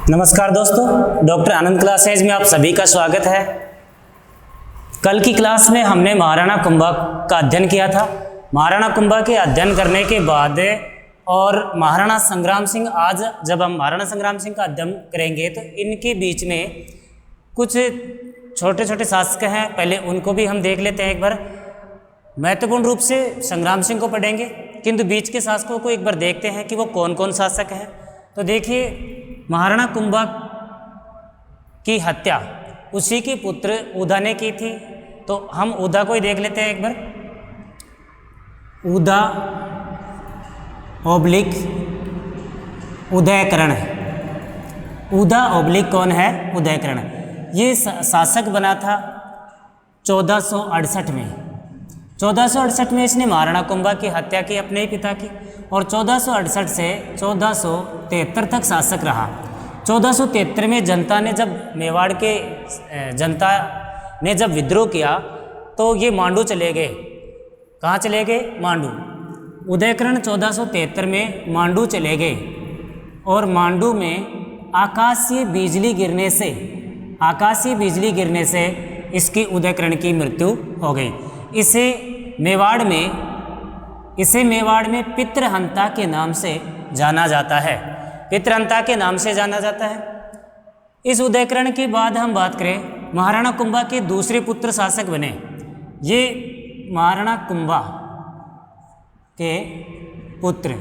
नमस्कार दोस्तों, डॉक्टर आनंद क्लासेज में आप सभी का स्वागत है। कल की क्लास में हमने महाराणा कुंभा का अध्ययन किया था। महाराणा कुंभा के अध्ययन करने के बाद और महाराणा संग्राम सिंह, आज जब हम महाराणा संग्राम सिंह का अध्ययन करेंगे तो इनके बीच में कुछ छोटे छोटे शासक हैं, पहले उनको भी हम देख लेते हैं एक बार। महत्वपूर्ण रूप से संग्राम सिंह को पढ़ेंगे, किंतु बीच के शासकों को एक बार देखते हैं कि वो कौन कौन शासक हैं। तो देखिए, महाराणा कुंभा की हत्या उसी के पुत्र उदा ने की थी, तो हम उदा को ही देख लेते हैं एक बार। उदा ऑब्लिक उदयकरण। उदा ऑब्लिक कौन है? उदयकरण। ये शासक बना था 1468 में। 1468 में इसने महाराणा कुंभा की हत्या की अपने ही पिता की, और 1468 से 1473 तक शासक रहा। 1473 में जनता ने जब मेवाड़ के जनता ने जब विद्रोह किया तो ये मांडू चले गए। कहाँ चले गए? मांडू। उदयकरण 1473 में मांडू चले गए, और मांडू में आकाशीय बिजली गिरने से इसकी उदयकरण की मृत्यु हो गई। इसे मेवाड़ में पितृहंता के नाम से जाना जाता है। पितृहंता के नाम से जाना जाता है। इस उदयकरण के बाद हम बात करें, महाराणा कुंभा के दूसरे पुत्र शासक बने। ये महाराणा कुंभा के पुत्र,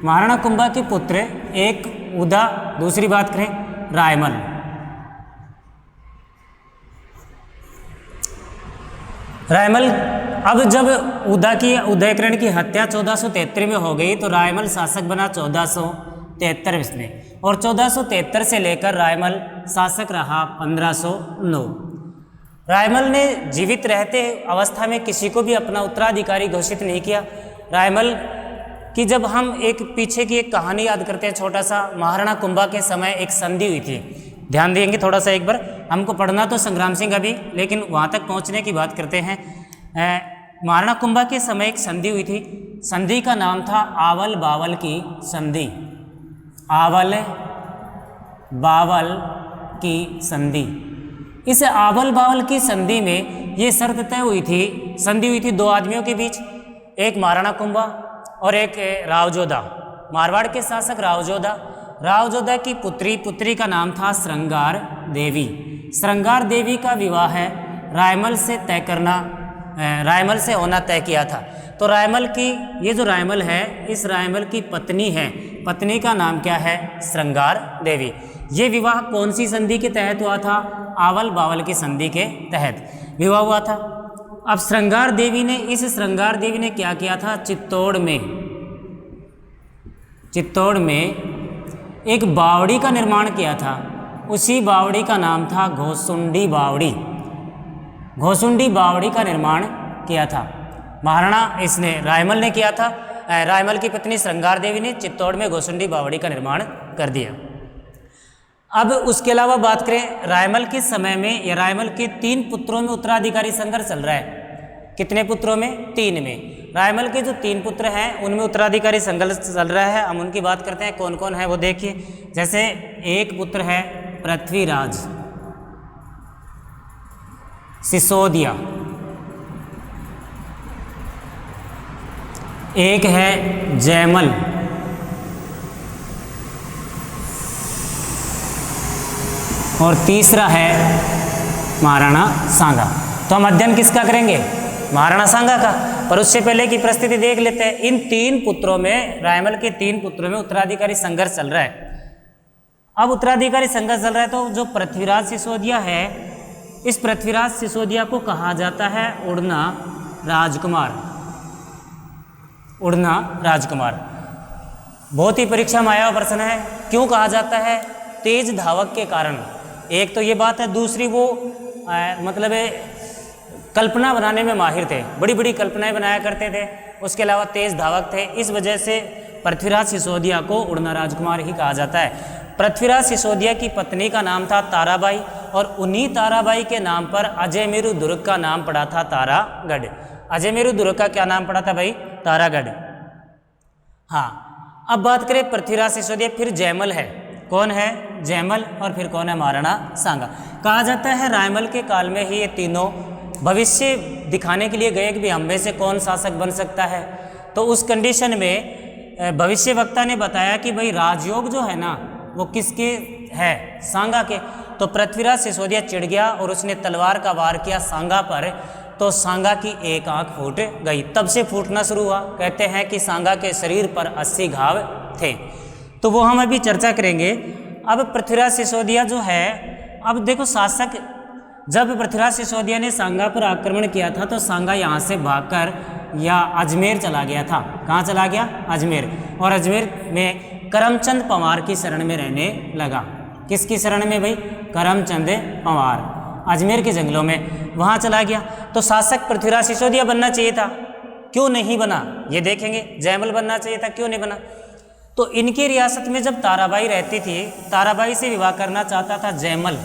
महाराणा कुंभा के पुत्र एक उदा, दूसरी बात करें रायमल। अब जब उदयकरण की हत्या 1473 में हो गई तो रायमल शासक बना 1473 में, और 1473 से लेकर रायमल शासक रहा 1509। रायमल ने जीवित रहते अवस्था में किसी को भी अपना उत्तराधिकारी घोषित नहीं किया। रायमल की जब हम पीछे की एक कहानी याद करते हैं, छोटा सा, महाराणा कुंभा के समय एक संधि हुई थी। ध्यान देंगे थोड़ा सा एक बार, हमको पढ़ना तो संग्राम सिंह अभी, लेकिन वहाँ तक पहुँचने की बात करते हैं। महाराणा कुंभा के समय एक संधि हुई थी। संधि का नाम था आवल बावल की संधि। आवल बावल की संधि। इस आवल बावल की संधि में ये शर्त तय हुई थी, संधि हुई थी दो आदमियों के बीच, एक महाराणा कुंभा और एक रावजोधा। मारवाड़ के शासक रावजोधा की पुत्री का नाम था श्रृंगार देवी। श्रृंगार देवी का विवाह रायमल से होना तय किया था। तो रायमल की, ये जो रायमल है, इस रायमल की पत्नी है, पत्नी का नाम क्या है? श्रृंगार देवी। ये विवाह कौन सी संधि के तहत हुआ था? आवल बावल की संधि के तहत विवाह हुआ था। अब श्रृंगार देवी ने क्या किया था? चित्तौड़ में एक बावड़ी का निर्माण किया था। उसी बावड़ी का नाम था घोसुंडी बावड़ी। घोसुंडी बावड़ी का निर्माण किया था रायमल ने किया था। रायमल की पत्नी श्रृंगार देवी ने चित्तौड़ में घोसुंडी बावड़ी का निर्माण कर दिया। अब उसके अलावा बात करें, रायमल के समय में या रायमल के 3 पुत्रों में उत्तराधिकारी संघर्ष चल रहा है। कितने पुत्रों में? 3 में। रायमल के जो 3 पुत्र हैं उनमें उत्तराधिकारी संघर्ष चल रहा है। हम उनकी बात करते हैं, कौन कौन है वो देखिए। जैसे एक पुत्र है पृथ्वीराज सिसोदिया, एक है जयमल, और तीसरा है महाराणा सांगा। तो हम अध्ययन किसका करेंगे? महाराणा सांगा का। पर उससे पहले की परिस्थिति देख लेते हैं। इन 3 पुत्रों में, रायमल के 3 पुत्रों में उत्तराधिकारी संघर्ष चल रहा है। अब उत्तराधिकारी संघर्ष चल रहा है तो जो पृथ्वीराज सिसोदिया है, इस पृथ्वीराज सिसोदिया को कहा जाता है उड़ना राजकुमार। उड़ना राजकुमार बहुत ही परीक्षा में आया हुआ प्रश्न है। क्यों कहा जाता है? तेज धावक के कारण। एक तो ये बात है, दूसरी वो मतलब कल्पना बनाने में माहिर थे, बड़ी बड़ी कल्पनाएं बनाया करते थे। उसके अलावा तेज धावक थे, इस वजह से पृथ्वीराज सिसोदिया को उड़ना राजकुमार ही कहा जाता है। पृथ्वीराज सिसोदिया की पत्नी का नाम था ताराबाई, और उन्हीं ताराबाई के नाम पर अजयमेरु दुर्ग का नाम पड़ा था तारागढ़। अजयमेरु दुर्ग का क्या नाम पड़ा था भाई? तारागढ़। हाँ, अब बात करें पृथ्वीराज सिसोदिया, फिर जयमल है। कौन है? जयमल और फिर कौन है महाराणा सांगा। कहा जाता है रायमल के काल में ही ये तीनों भविष्य दिखाने के लिए गए कि भाई हम में से कौन शासक बन सकता है। तो उस कंडीशन में भविष्यवक्ता ने बताया कि भाई राजयोग जो है ना वो किसके है, सांगा के। तो पृथ्वीराज सिसोदिया चिढ़ गया और उसने तलवार का वार किया सांगा पर, तो सांगा की एक आंख फूट गई। तब से फूटना शुरू हुआ। कहते हैं कि सांगा के शरीर पर 80 घाव थे। तो वो हम अभी चर्चा करेंगे। अब पृथ्वीराज सिसोदिया जो है, अब देखो शासक, जब पृथ्वीराज सिसोदिया ने सांगा पर आक्रमण किया था तो सांगा यहाँ से भागकर या अजमेर चला गया था। कहाँ चला गया? अजमेर। और अजमेर में करमचंद पंवार की शरण में रहने लगा। किसकी शरण में भाई? करमचंद पंवार, अजमेर के जंगलों में वहाँ चला गया। तो शासक पृथ्वीराज सिसोदिया बनना चाहिए था, क्यों नहीं बना ये देखेंगे। जयमल बनना चाहिए था, क्यों नहीं बना? तो इनकी रियासत में जब ताराबाई रहती थी, ताराबाई से विवाह करना चाहता था जयमल।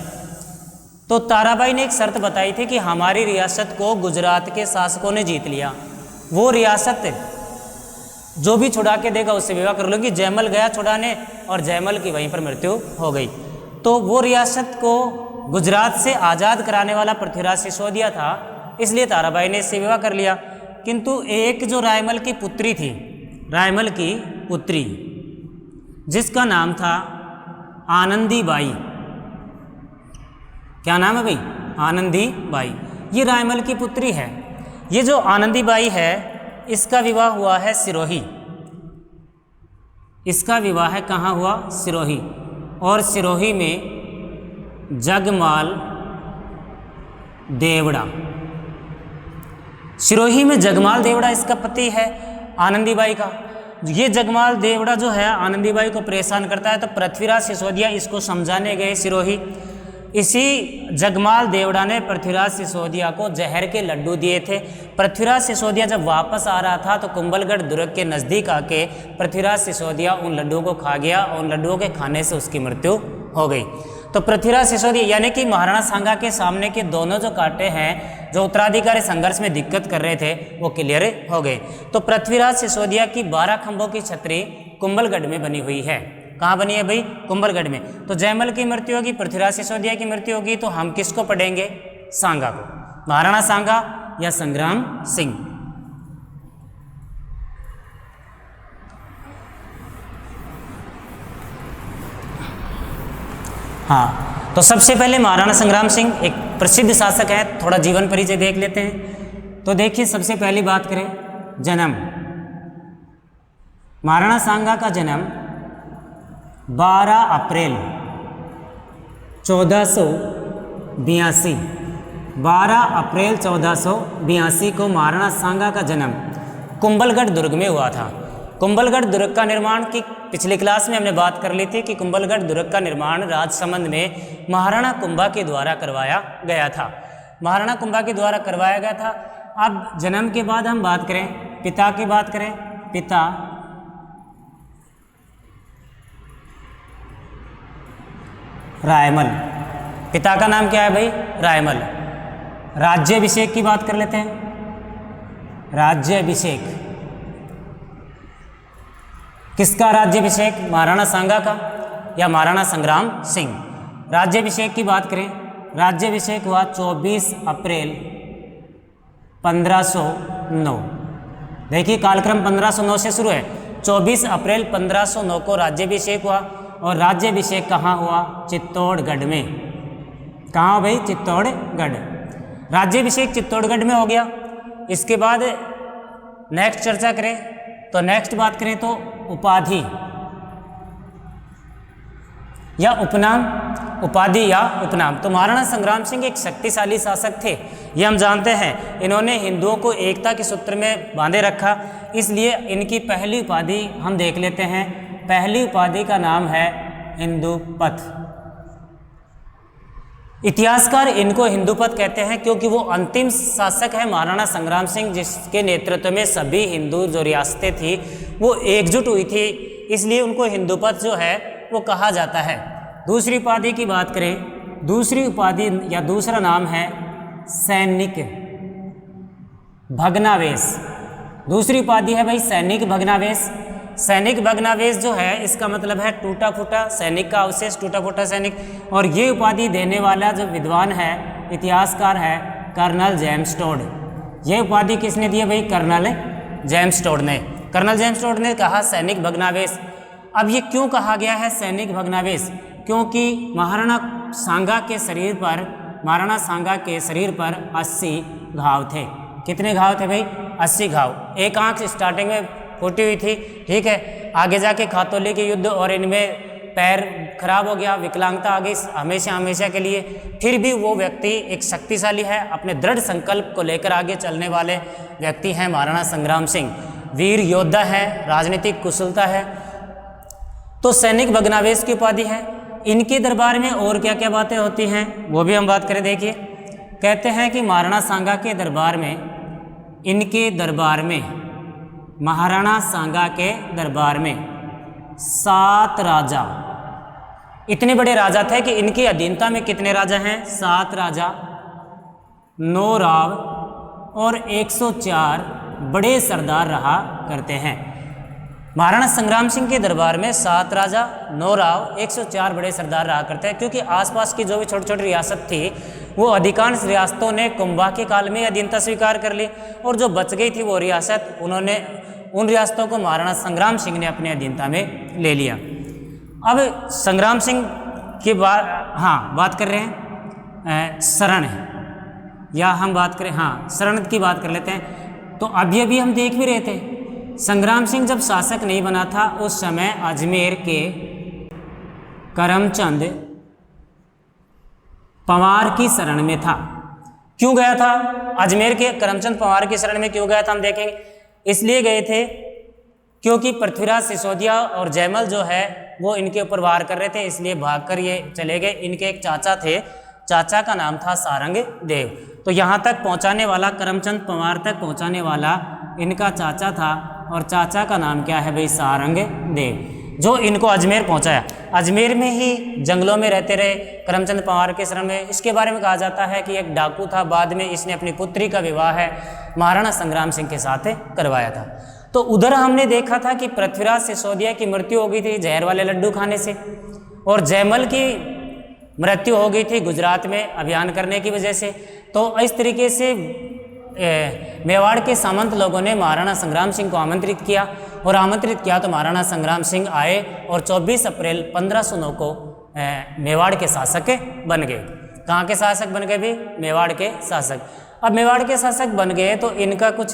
तो ताराबाई ने एक शर्त बताई थी कि हमारी रियासत को गुजरात के शासकों ने जीत लिया, वो रियासत जो भी छुड़ा के देगा उससे विवाह कर लूँगी। जयमल गया छुड़ाने और जयमल की वहीं पर मृत्यु हो गई। तो वो रियासत को गुजरात से आज़ाद कराने वाला पृथ्वीराज सिसोदिया था, इसलिए ताराबाई ने इससे विवाह कर लिया। किंतु एक जो रायमल की पुत्री थी, रायमल की पुत्री जिसका नाम था आनंदी बाई, क्या नाम है भाई? आनंदी बाई। ये रायमल की पुत्री है। ये जो आनंदी बाई है इसका विवाह हुआ है सिरोही। इसका विवाह कहाँ हुआ? सिरोही। और सिरोही में जगमाल देवड़ा, सिरोही में जगमाल देवड़ा इसका पति है आनंदीबाई का। ये जगमाल देवड़ा जो है आनंदीबाई को परेशान करता है, तो पृथ्वीराज सिसोदिया इसको समझाने गए सिरोही। इसी जगमाल देवड़ा ने पृथ्वीराज सिसोदिया को जहर के लड्डू दिए थे। पृथ्वीराज सिसोदिया जब वापस आ रहा था तो कुंभलगढ़ दुर्ग के नज़दीक आके पृथ्वीराज सिसोदिया उन लड्डुओं को खा गया और उन लड्डुओं के खाने से उसकी मृत्यु हो गई। तो पृथ्वीराज सिसोदिया यानी कि महाराणा सांगा के सामने के दोनों जो कांटे हैं, जो उत्तराधिकारी संघर्ष में दिक्कत कर रहे थे, वो क्लियर हो गए। तो पृथ्वीराज सिसोदिया की 12 खंभों की छतरी कुंभलगढ़ में बनी हुई है। कहाँ बनी है भाई? कुंभलगढ़ में। तो जयमल की मृत्यु होगी, पृथ्वीराज सिसोदिया की मृत्यु होगी, तो हम किसको पढ़ेंगे? सांगा को। महाराणा सांगा या संग्राम सिंह। हाँ, तो सबसे पहले महाराणा संग्राम सिंह एक प्रसिद्ध शासक है, थोड़ा जीवन परिचय देख लेते हैं। तो देखिए, सबसे पहली बात करें जन्म। महाराणा सांगा का जन्म 12 अप्रैल 1482, 12 अप्रैल 1482 को महाराणा सांगा का जन्म कुंभलगढ़ दुर्ग में हुआ था। कुंभलगढ़ दुर्ग का निर्माण की पिछली क्लास में हमने बात कर ली थी कि कुंभलगढ़ दुर्ग का निर्माण राजसमंद में महाराणा कुंभा के द्वारा करवाया गया था। महाराणा कुंभा के द्वारा करवाया गया था। अब जन्म के बाद हम बात करें, पिता की बात करें। पिता रायमल, पिता का नाम क्या है भाई? रायमल। राज्याभिषेक की बात कर लेते हैं। राज्याभिषेक किसका? राज्याभिषेक महाराणा सांगा का या महाराणा संग्राम सिंह। राज्याभिषेक की बात करें, राज्याभिषेक हुआ 24 अप्रैल 1509। देखिए, कालक्रम 1509 से शुरू है। 24 अप्रैल 1509 को राज्याभिषेक हुआ। और राज्याभिषेक कहाँ हुआ? चित्तौड़गढ़ में। कहाँ भाई? चित्तौड़गढ़। राज्याभिषेक चित्तौड़गढ़ में हो गया। इसके बाद नेक्स्ट चर्चा करें तो नेक्स्ट बात करें तो उपाधि या उपनाम, उपाधि या उपनाम। तो महाराणा संग्राम सिंह एक शक्तिशाली शासक थे, ये हम जानते हैं। इन्होंने हिंदुओं को एकता के सूत्र में बांधे रखा, इसलिए इनकी पहली उपाधि हम देख लेते हैं। पहली उपाधि का नाम है हिंदूपथ। इतिहासकार इनको हिंदूपथ कहते हैं क्योंकि वो अंतिम शासक है महाराणा संग्राम सिंह, जिसके नेतृत्व में सभी हिंदू जो रियासतें थी वो एकजुट हुई थी, इसलिए उनको हिंदूपथ जो है वो कहा जाता है। दूसरी उपाधि की बात करें, दूसरी उपाधि या दूसरा नाम है सैनिक भग्नावेश। दूसरी उपाधि है भाई सैनिक भग्नावेश। सैनिक भग्नावशेष जो है इसका मतलब है टूटा फूटा सैनिक का अवशेष, टूटा फूटा सैनिक। और ये उपाधि देने वाला जो विद्वान है, इतिहासकार है कर्नल जेम्स टोड। ये उपाधि किसने दी है भाई? कर्नल जेम्स टोड ने। कर्नल जेम्स टोड ने कहा सैनिक भग्नावशेष। अब ये क्यों कहा गया है सैनिक भग्नावशेष? क्योंकि महाराणा सांगा के शरीर पर 80 घाव थे। कितने घाव थे भाई? 80 घाव। एक आंख स्टार्टिंग में फूटी हुई थी, ठीक है, आगे जाके खातौली के युद्ध और इनमें पैर खराब हो गया, विकलांगता आ गई हमेशा के लिए। फिर भी वो व्यक्ति एक शक्तिशाली है, अपने दृढ़ संकल्प को लेकर आगे चलने वाले व्यक्ति हैं महाराणा संग्राम सिंह। वीर योद्धा है, राजनीतिक कुशलता है। तो सैनिक भग्नावशेष की उपाधि है। इनके दरबार में और क्या क्या बातें होती हैं वो भी हम बात करें। देखिए, कहते हैं कि महाराणा सांगा के दरबार में, महाराणा सांगा के दरबार में 7 राजा, इतने बड़े राजा थे कि इनकी अधीनता में कितने राजा हैं? 7 राजा, 9 राव और 104 बड़े सरदार रहा करते हैं। महाराणा संग्राम सिंह के दरबार में 7 राजा, 9 राव, 104 बड़े सरदार रहा करते हैं। क्योंकि आसपास की जो भी छोटी छोटी रियासत थी वो अधिकांश रियासतों ने कुंभा के काल में अधीनता स्वीकार कर ली, और जो बच गई थी वो रियासत उन रियासतों को महाराणा संग्राम सिंह ने अपने अधीनता में ले लिया। अब संग्राम सिंह की बात कर रहे हैं शरण, या हम बात करें शरण की बात कर लेते हैं। तो अभी हम देख भी रहे थे, संग्राम सिंह जब शासक नहीं बना था उस समय अजमेर के करमचंद पंवार की शरण में था। क्यों गया था? अजमेर के करमचंद पंवार की शरण में क्यों गया था हम देखेंगे। इसलिए गए थे क्योंकि पृथ्वीराज सिसोदिया और जयमल जो है वो इनके ऊपर वार कर रहे थे, इसलिए भागकर ये चले गए। इनके एक चाचा थे, चाचा का नाम था सारंग देव। तो यहाँ तक पहुँचाने वाला, करमचंद पंवार तक पहुँचाने वाला इनका चाचा था, और चाचा का नाम क्या है भाई? सारंग देव, जो इनको अजमेर पहुँचाया। अजमेर में ही जंगलों में रहते रहे करमचंद पंवार के शरण में। इसके बारे में कहा जाता है कि एक डाकू था, बाद में इसने अपनी पुत्री का विवाह है महाराणा संग्राम सिंह के साथ करवाया था। तो उधर हमने देखा था कि पृथ्वीराज सिसोदिया की मृत्यु हो गई थी जहर वाले लड्डू खाने से, और जयमल की मृत्यु हो गई थी गुजरात में अभियान करने की वजह से। तो इस तरीके से मेवाड़ के सामंत लोगों ने महाराणा संग्राम सिंह को आमंत्रित किया, और आमंत्रित किया तो महाराणा संग्राम सिंह आए, और 24 अप्रैल 1509 को मेवाड़ के शासक बन गए। कहाँ के शासक बन गए भी? मेवाड़ के शासक। अब मेवाड़ के शासक बन गए तो इनका कुछ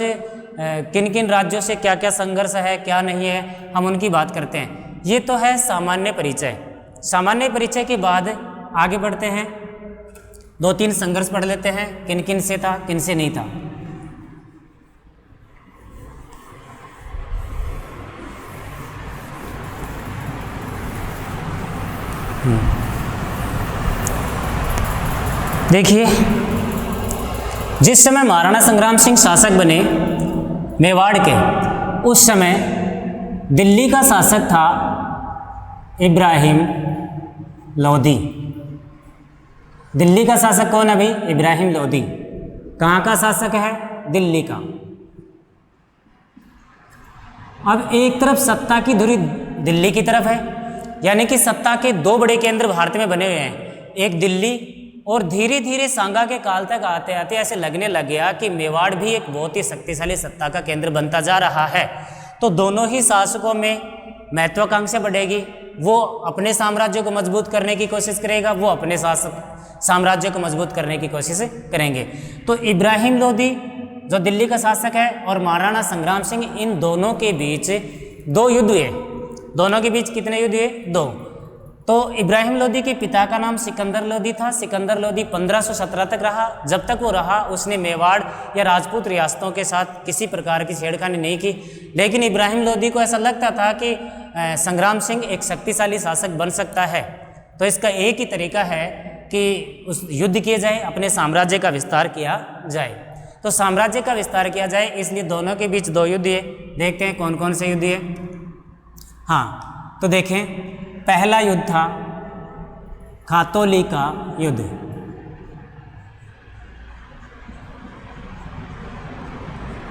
किन किन राज्यों से क्या क्या संघर्ष है, क्या नहीं है, हम उनकी बात करते हैं। ये तो है सामान्य परिचय। सामान्य परिचय के बाद आगे बढ़ते हैं, 2-3 संघर्ष पढ़ लेते हैं, किन किन से था, किन से नहीं था। देखिए, जिस समय महाराणा संग्राम सिंह शासक बने मेवाड़ के, उस समय दिल्ली का शासक था इब्राहिम लोधी। दिल्ली का शासक कौन है भाई? इब्राहिम लोधी। कहाँ का शासक है? दिल्ली का। अब एक तरफ सत्ता की धुरी दिल्ली की तरफ है, यानी कि सत्ता के 2 बड़े केंद्र भारत में बने हुए हैं, एक दिल्ली, और धीरे धीरे सांगा के काल तक आते आते ऐसे लगने लग गया कि मेवाड़ भी एक बहुत ही शक्तिशाली सत्ता का केंद्र बनता जा रहा है। तो दोनों ही शासकों में महत्वाकांक्षा बढ़ेगी। वो अपने साम्राज्य को मजबूत करने की कोशिश करेगा, वो अपने साम्राज्य को मजबूत करने की कोशिश करेंगे। तो इब्राहिम लोधी जो दिल्ली का शासक है और महाराणा संग्राम सिंह, इन दोनों के बीच 2 युद्ध हुए। दोनों के बीच कितने युद्ध हुए? 2। तो इब्राहिम लोधी के पिता का नाम सिकंदर लोधी था। सिकंदर लोधी 1517 तक रहा। जब तक वो रहा उसने मेवाड़ या राजपूत रियासतों के साथ किसी प्रकार की छेड़खानी नहीं की। लेकिन इब्राहिम लोधी को ऐसा लगता था कि संग्राम सिंह एक शक्तिशाली शासक बन सकता है, तो इसका एक ही तरीका है कि उस युद्ध किए जाए, अपने साम्राज्य का विस्तार किया जाए। तो साम्राज्य का विस्तार किया जाए, इसलिए दोनों के बीच 2 युद्ध है। देखते हैं कौन कौन से युद्ध है। हाँ, तो देखें, पहला युद्ध था खातौली का युद्ध।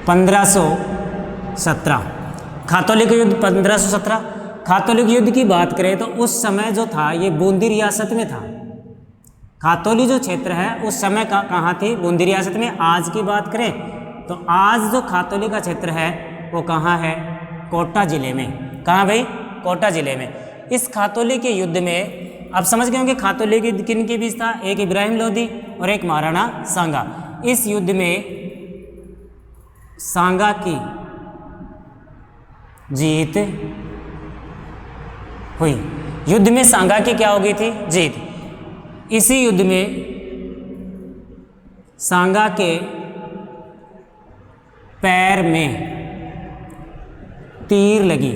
(1517) खातोलिक युद्ध 1517। खातोलिक युद्ध की बात करें तो उस समय जो था ये बूंदी रियासत में था। खातोली जो क्षेत्र है उस समय कहाँ थी? बूंदी रियासत में। आज की बात करें तो आज जो खातोली का क्षेत्र है वो कहाँ है? कोटा जिले में। कहाँ भाई? कोटा जिले में। इस खातोली के युद्ध में आप समझ गए होंगे खातोली के युद्ध किन के बीच था? एक इब्राहिम लोदी और एक महाराणा सांगा। इस युद्ध में सांगा की जीत हुई। युद्ध में सांगा की क्या हो गई थी? जीत। इसी युद्ध में सांगा के पैर में तीर लगी,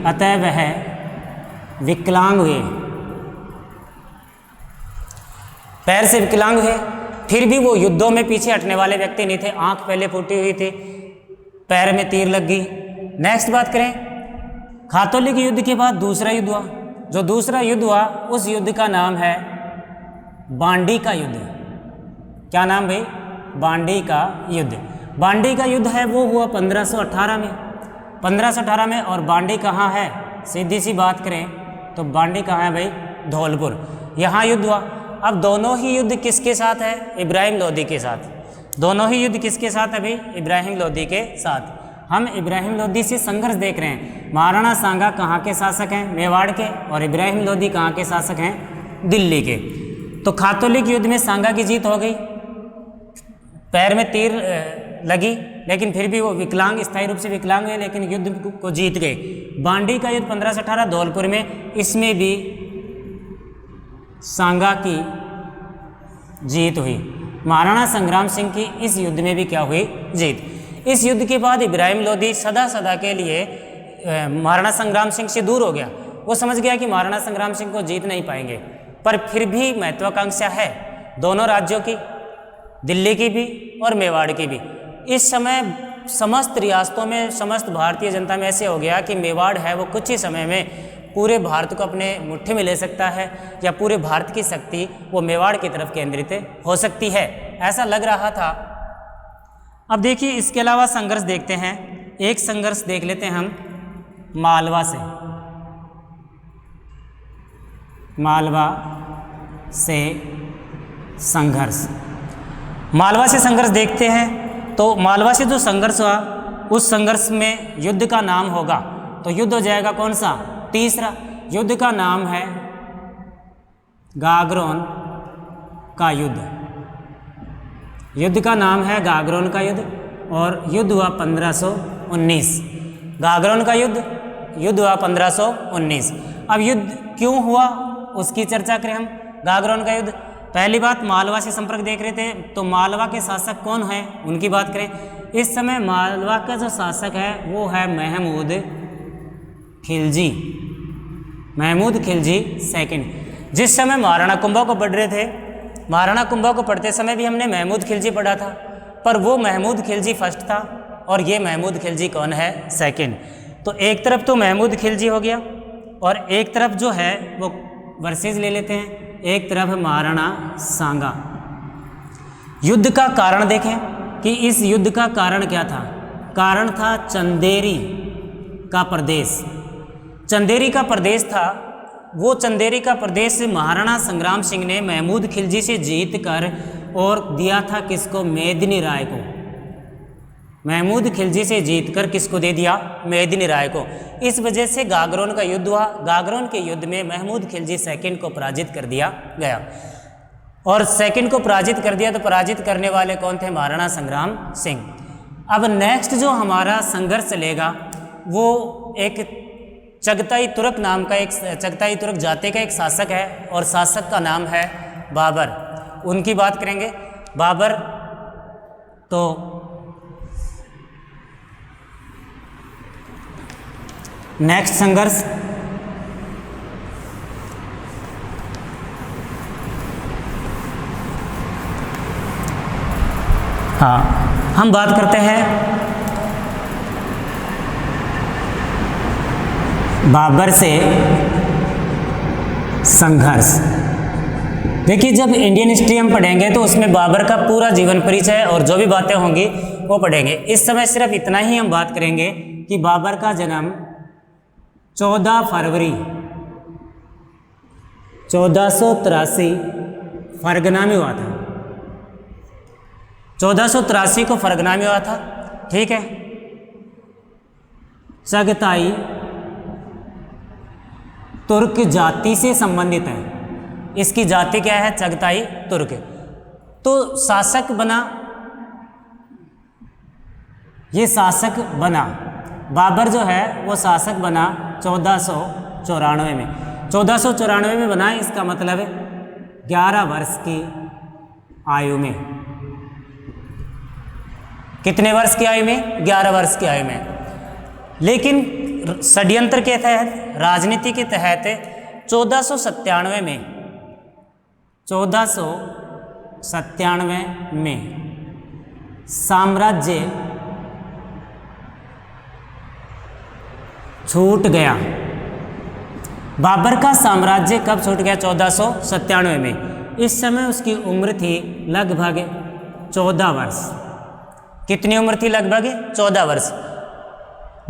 अतः वह विकलांग हुए। पैर से विकलांग हुए। फिर भी वो युद्धों में पीछे हटने वाले व्यक्ति नहीं थे। आंख पहले फूटी हुई थी, पैर में तीर लग गई। नेक्स्ट बात करें, खातोली के युद्ध के बाद दूसरा युद्ध हुआ। जो दूसरा युद्ध हुआ उस युद्ध का नाम है बांडी का युद्ध। क्या नाम भाई? बांडी का युद्ध। बांडी का युद्ध है वो हुआ 1518 में। 1518 में। और बांडी कहाँ है? सीधी सी बात करें तो बांडी कहाँ है भाई? धौलपुर। यहाँ युद्ध हुआ। अब दोनों ही युद्ध किसके साथ है? इब्राहिम लोदी के साथ। दोनों ही युद्ध किसके साथ है भाई? इब्राहिम लोदी के साथ। हम इब्राहिम लोदी से संघर्ष देख रहे हैं। महाराणा सांगा कहाँ के शासक हैं? मेवाड़ के। और इब्राहिम लोदी कहाँ के शासक हैं? दिल्ली के। तो खातोलिक युद्ध में सांगा की जीत हो गई, पैर में तीर लगी, लेकिन फिर भी वो विकलांग, स्थायी रूप से विकलांग हुए, लेकिन युद्ध को जीत गए। बांडी का युद्ध 1518 धौलपुर में, इसमें भी सांगा की जीत हुई। महाराणा संग्राम सिंह की इस युद्ध में भी क्या हुई? जीत। इस युद्ध के बाद इब्राहिम लोदी सदा के लिए महाराणा संग्राम सिंह से दूर हो गया। वो समझ गया कि महाराणा संग्राम सिंह को जीत नहीं पाएंगे, पर फिर भी महत्वाकांक्षा है दोनों राज्यों की, दिल्ली की भी और मेवाड़ की भी। इस समय समस्त रियासतों में, समस्त भारतीय जनता में ऐसे हो गया कि मेवाड़ है वो कुछ ही समय में पूरे भारत को अपने मुट्ठी में ले सकता है, या पूरे भारत की शक्ति वो मेवाड़ की तरफ केंद्रित हो सकती है, ऐसा लग रहा था। अब देखिए इसके अलावा संघर्ष देखते हैं। एक संघर्ष देख लेते हैं हम मालवा से। मालवा से संघर्ष। मालवा से संघर्ष देखते हैं तो मालवा से जो संघर्ष हुआ उस संघर्ष में युद्ध का नाम होगा तो युद्ध हो जाएगा कौन सा? तीसरा। युद्ध का नाम है गागरोन का युद्ध। युद्ध का नाम है गागरोन का युद्ध और युद्ध हुआ 1519। गागरोन का युद्ध हुआ 1519। अब युद्ध क्यों हुआ उसकी चर्चा करें हम। गागरोन का युद्ध, पहली बात मालवा से संपर्क देख रहे थे तो मालवा के शासक कौन है उनकी बात करें। इस समय मालवा का जो शासक है वो है महमूद खिलजी। महमूद खिलजी सेकंड। जिस समय महाराणा कुंभा को पढ़ रहे थे, महाराणा कुंभा को पढ़ते समय भी हमने महमूद खिलजी पढ़ा था, पर वो महमूद खिलजी फर्स्ट था और ये महमूद खिलजी कौन है? सेकंड। तो एक तरफ तो महमूद खिलजी हो गया और एक तरफ जो है वो वर्सेस ले लेते हैं, एक तरफ महाराणा सांगा। युद्ध का कारण देखें कि इस युद्ध का कारण क्या था। कारण था चंदेरी का प्रदेश। चंदेरी का प्रदेश था, वो चंदेरी का प्रदेश महाराणा संग्राम सिंह ने महमूद खिलजी से जीत कर और दिया था किसको? मेदिनी राय को। महमूद खिलजी से जीतकर किसको दे दिया? मेदिनी राय को। इस वजह से गागरोन का युद्ध हुआ। गागरोन के युद्ध में महमूद खिलजी सेकंड को पराजित कर दिया गया और सेकंड को पराजित कर दिया तो पराजित करने वाले कौन थे? महाराणा संग्राम सिंह। अब नेक्स्ट जो हमारा संघर्ष चलेगा वो एक चगताई तुर्क नाम का, एक चगताई तुर्क जाति का एक शासक है और शासक का नाम है बाबर। उनकी बात करेंगे। बाबर तो नेक्स्ट संघर्ष हम बात करते हैं बाबर से संघर्ष। देखिए, जब इंडियन हिस्ट्री हम पढ़ेंगे तो उसमें बाबर का पूरा जीवन परिचय और जो भी बातें होंगी वो पढ़ेंगे। इस समय सिर्फ इतना ही हम बात करेंगे कि बाबर का जन्म 14 फरवरी 1483 फरगना में हुआ था। 1483 को फरगना में हुआ था, ठीक है। चगताई तुर्क जाति से संबंधित है। इसकी जाति क्या है? चगताई तुर्क। तो शासक बना, ये शासक बना, बाबर जो है वो शासक बना 1494 में। 1494 में बना, इसका मतलब 11 वर्ष की आयु में। कितने वर्ष की आयु में? 11 वर्ष की आयु में। लेकिन षड्यंत्र के तहत, राजनीति के तहत 1497 में साम्राज्य छूट गया। बाबर का साम्राज्य कब छूट गया? 1497 में। इस समय उसकी उम्र थी लगभग 14 वर्ष। कितनी उम्र थी? लगभग 14 वर्ष।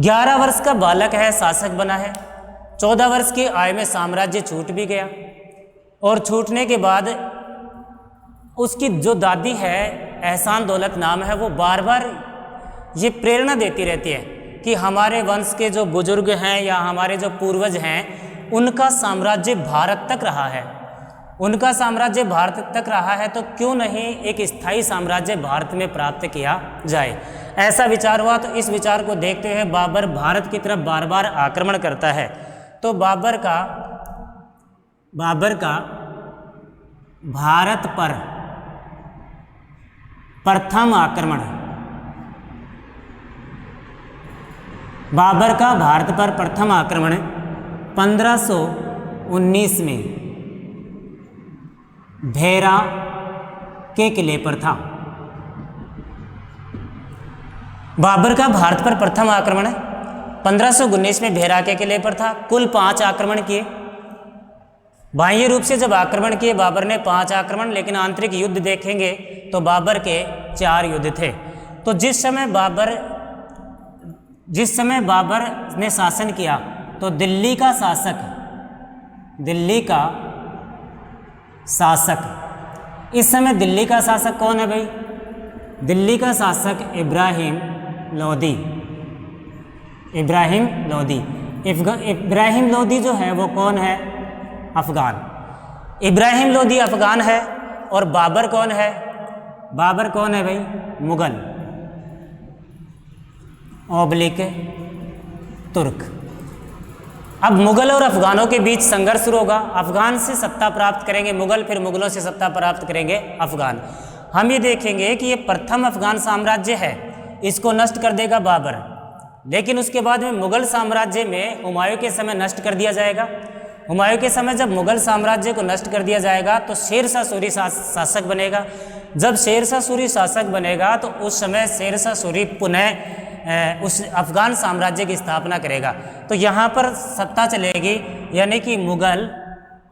11 वर्ष का बालक है, शासक बना है। 14 वर्ष की आयु में साम्राज्य छूट भी गया, और छूटने के बाद उसकी जो दादी है, एहसान दौलत नाम है, वो बार बार ये प्रेरणा देती रहती है कि हमारे वंश के जो बुजुर्ग हैं या हमारे जो पूर्वज हैं, उनका साम्राज्य भारत तक रहा है, उनका साम्राज्य भारत तक रहा है, तो क्यों नहीं एक स्थायी साम्राज्य भारत में प्राप्त किया जाए। ऐसा विचार हुआ। तो इस विचार को देखते हुए बाबर भारत की तरफ बार बार आक्रमण करता है। तो बाबर का भारत पर प्रथम आक्रमण, बाबर का भारत पर प्रथम आक्रमण 1519 में भेरा के किले पर था। बाबर का भारत पर प्रथम आक्रमण 1519 में भेरा के किले पर था। कुल 5 आक्रमण किए। बाह्य रूप से जब आक्रमण किए बाबर ने 5 आक्रमण, लेकिन आंतरिक युद्ध देखेंगे तो बाबर के 4 युद्ध थे। तो जिस समय बाबर ने शासन किया तो दिल्ली का शासक, इस समय दिल्ली का शासक कौन है भाई? दिल्ली का शासक इब्राहिम लोदी जो है वो कौन है? अफगान। इब्राहिम लोदी अफगान है। और बाबर कौन है? बाबर कौन है भाई? मुगल / तुर्क। अब मुगल और अफगानों के बीच संघर्ष शुरू होगा। अफगान से सत्ता प्राप्त करेंगे मुगल, फिर मुगलों से सत्ता प्राप्त करेंगे अफगान। हम ये देखेंगे कि ये प्रथम अफगान साम्राज्य है, इसको नष्ट कर देगा बाबर, लेकिन उसके बाद में मुगल साम्राज्य में हुमायूं के समय नष्ट कर दिया जाएगा। हुमायूं के समय जब मुगल साम्राज्य को नष्ट कर दिया जाएगा तो शेरशाह सूरी शासक बनेगा। जब शेरशाह सूरी शासक बनेगा तो उस समय शेरशाह सूरी पुनः उस अफगान साम्राज्य की स्थापना करेगा। तो यहाँ पर सत्ता चलेगी, यानी कि मुगल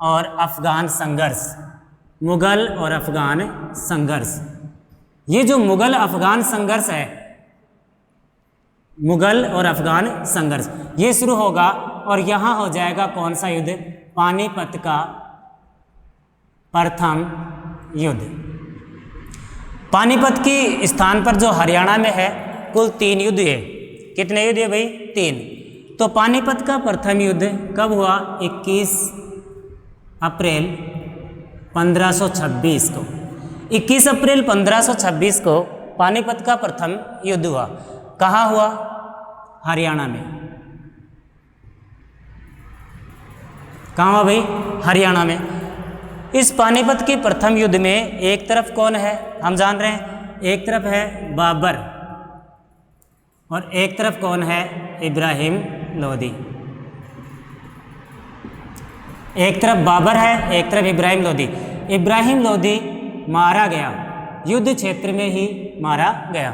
और अफगान संघर्ष। ये जो मुगल अफगान संघर्ष है, मुगल और अफगान संघर्ष, ये शुरू होगा। और यहाँ हो जाएगा कौन सा युद्ध? पानीपत का प्रथम युद्ध। पानीपत की स्थान पर जो हरियाणा में है, कुल 3 युद्ध है। कितने युद्ध है भाई? 3। तो पानीपत का प्रथम युद्ध कब हुआ? 21 अप्रैल 1526 को। 21 अप्रैल 1526 को पानीपत का प्रथम युद्ध हुआ। कहाँ हुआ? हरियाणा में। कहाँ हुआ भाई? हरियाणा में। इस पानीपत के प्रथम युद्ध में एक तरफ कौन है? हम जान रहे हैं, एक तरफ है बाबर और एक तरफ कौन है? इब्राहिम लोदी। एक तरफ बाबर है, एक तरफ इब्राहिम लोदी। इब्राहिम लोदी मारा गया, युद्ध क्षेत्र में ही मारा गया।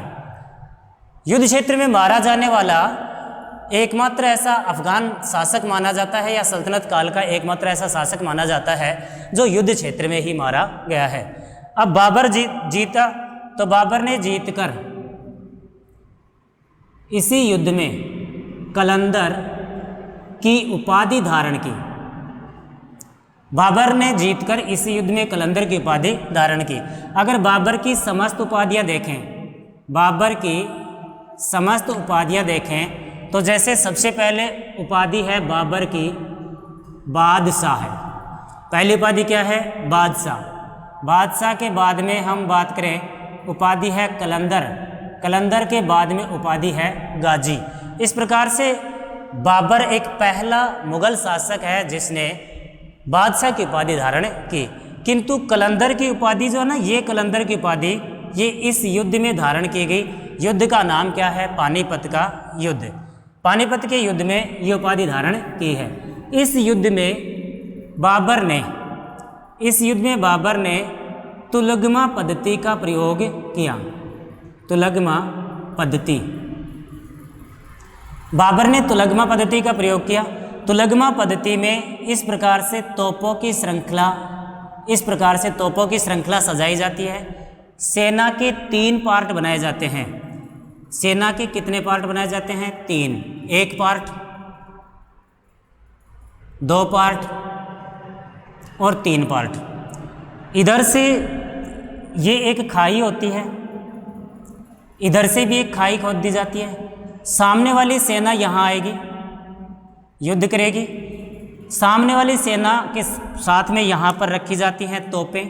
युद्ध क्षेत्र में मारा जाने वाला एकमात्र ऐसा अफगान शासक माना जाता है या सल्तनत काल का एकमात्र ऐसा शासक माना जाता है जो युद्ध क्षेत्र में ही मारा गया है। अब बाबर जीता तो बाबर ने जीतकर इसी युद्ध में कलंदर की उपाधि धारण की। बाबर ने जीतकर इसी युद्ध में कलंदर की उपाधि धारण की। अगर बाबर की समस्त उपाधियां देखें, बाबर की समस्त उपाधियां देखें तो जैसे सबसे पहले उपाधि है बाबर की बादशाह है। पहली उपाधि क्या है? बादशाह। बादशाह के बाद में हम बात करें उपाधि है कलंदर। कलंदर के बाद में उपाधि है गाजी। इस प्रकार से बाबर एक पहला मुगल शासक है जिसने बादशाह की उपाधि धारण की। किंतु कलंदर की उपाधि जो है ना, ये कलंदर की उपाधि ये इस युद्ध में धारण की गई। युद्ध का नाम क्या है? पानीपत का युद्ध। पानीपत के युद्ध में ये उपाधि धारण की है। इस युद्ध में बाबर ने तुलगमा पद्धति का प्रयोग किया। तुलगमा पद्धति, बाबर ने तुलगमा पद्धति का प्रयोग किया। तुलगमा पद्धति में इस प्रकार से तोपों की श्रृंखला सजाई जाती है। सेना के 3 पार्ट बनाए जाते हैं। सेना के कितने पार्ट बनाए जाते हैं? 3। 1 पार्ट, 2 पार्ट और 3 पार्ट। इधर से ये एक खाई होती है, इधर से भी एक खाई खोद दी जाती है। सामने वाली सेना यहाँ आएगी, युद्ध करेगी। सामने वाली सेना के साथ में यहाँ पर रखी जाती हैं तोपें।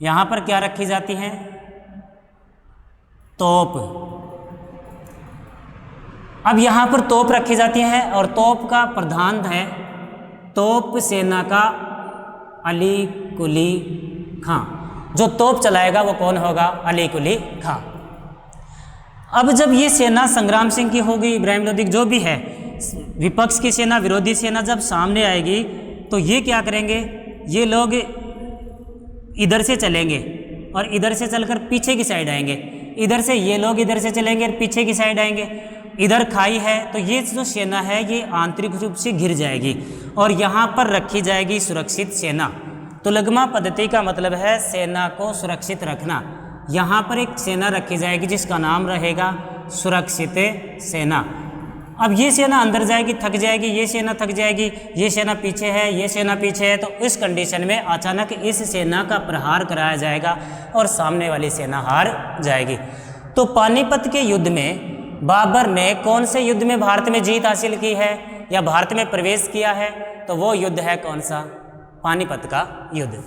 यहाँ पर क्या रखी जाती हैं? तोप। अब यहाँ पर तोप रखी जाती हैं और तोप का प्रधान है तोप सेना का अली कुली खां। जो तोप चलाएगा वो कौन होगा? अली कुली खां। अब जब ये सेना संग्राम सिंह की होगी, इब्राहिम लोदी जो भी है, विपक्ष की सेना, विरोधी सेना जब सामने आएगी तो ये क्या करेंगे? ये लोग इधर से चलेंगे और इधर से चलकर पीछे की साइड आएंगे। इधर से ये लोग इधर से चलेंगे और पीछे की साइड आएंगे। इधर खाई है तो ये जो सेना है ये आंतरिक रूप से घिर जाएगी और यहाँ पर रखी जाएगी सुरक्षित सेना। तुलगमा पद्धति का मतलब है सेना को सुरक्षित रखना। यहाँ पर एक सेना रखी जाएगी जिसका नाम रहेगा सुरक्षित सेना। अब ये सेना अंदर जाएगी, थक जाएगी, ये सेना थक जाएगी, ये सेना पीछे है, ये सेना पीछे है। तो इस कंडीशन में अचानक इस सेना का प्रहार कराया जाएगा और सामने वाली सेना हार जाएगी। तो पानीपत के युद्ध में बाबर ने कौन से युद्ध में भारत में जीत हासिल की है या भारत में प्रवेश किया है? तो वो युद्ध है कौन सा? पानीपत का युद्ध।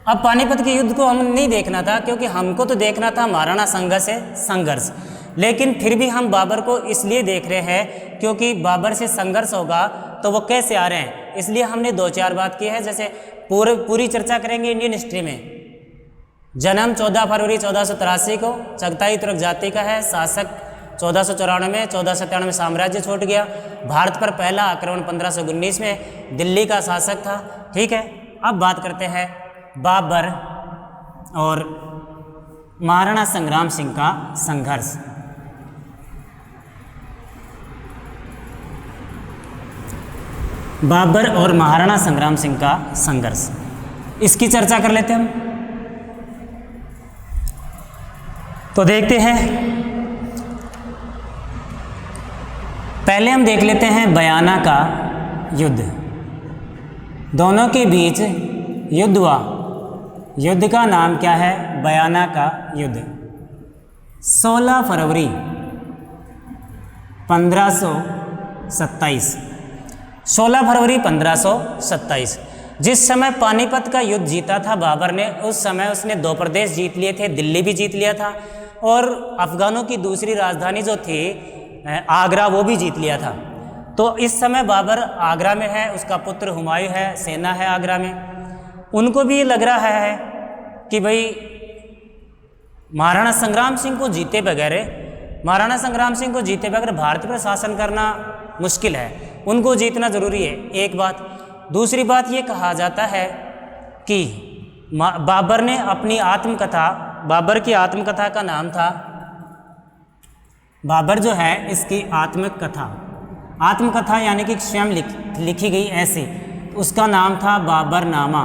अब पानीपत के युद्ध को हम नहीं देखना था क्योंकि हमको तो देखना था महाराणा संघ से संघर्ष, लेकिन फिर भी हम बाबर को इसलिए देख रहे हैं क्योंकि बाबर से संघर्ष होगा तो वो कैसे आ रहे हैं, इसलिए हमने 2-4 बात की है। जैसे पूरी चर्चा करेंगे इंडियन हिस्ट्री में। जन्म 14 फरवरी 1483 को, चगताई तुर्क जाति का है, शासक 1494 में, 1497 में साम्राज्य छूट गया। भारत पर पहला आक्रमण 1519 में, दिल्ली का शासक था। ठीक है, अब बात करते हैं बाबर और महाराणा संग्राम सिंह का संघर्ष। बाबर और महाराणा संग्राम सिंह का संघर्ष, इसकी चर्चा कर लेते हैं हम। तो देखते हैं, पहले हम देख लेते हैं बयाना का युद्ध। दोनों के बीच युद्ध हुआ। युद्ध का नाम क्या है? बयाना का युद्ध। 16 फरवरी 1527, 16 फरवरी 1527 जिस समय पानीपत का युद्ध जीता था बाबर ने, उस समय उसने 2 प्रदेश जीत लिए थे, दिल्ली भी जीत लिया था और अफगानों की दूसरी राजधानी जो थी आगरा वो भी जीत लिया था। तो इस समय बाबर आगरा में है, उसका पुत्र हुमायूं है, सेना है आगरा में। उनको भी लग रहा है कि भाई महाराणा संग्राम सिंह को जीते बगैर भारत पर शासन करना मुश्किल है, उनको जीतना जरूरी है, एक बात। दूसरी बात ये कहा जाता है कि बाबर ने अपनी आत्मकथा, बाबर की आत्मकथा का नाम था बाबर जो है इसकी आत्मकथा यानी कि स्वयं लिखी गई ऐसे, उसका नाम था बाबरनामा।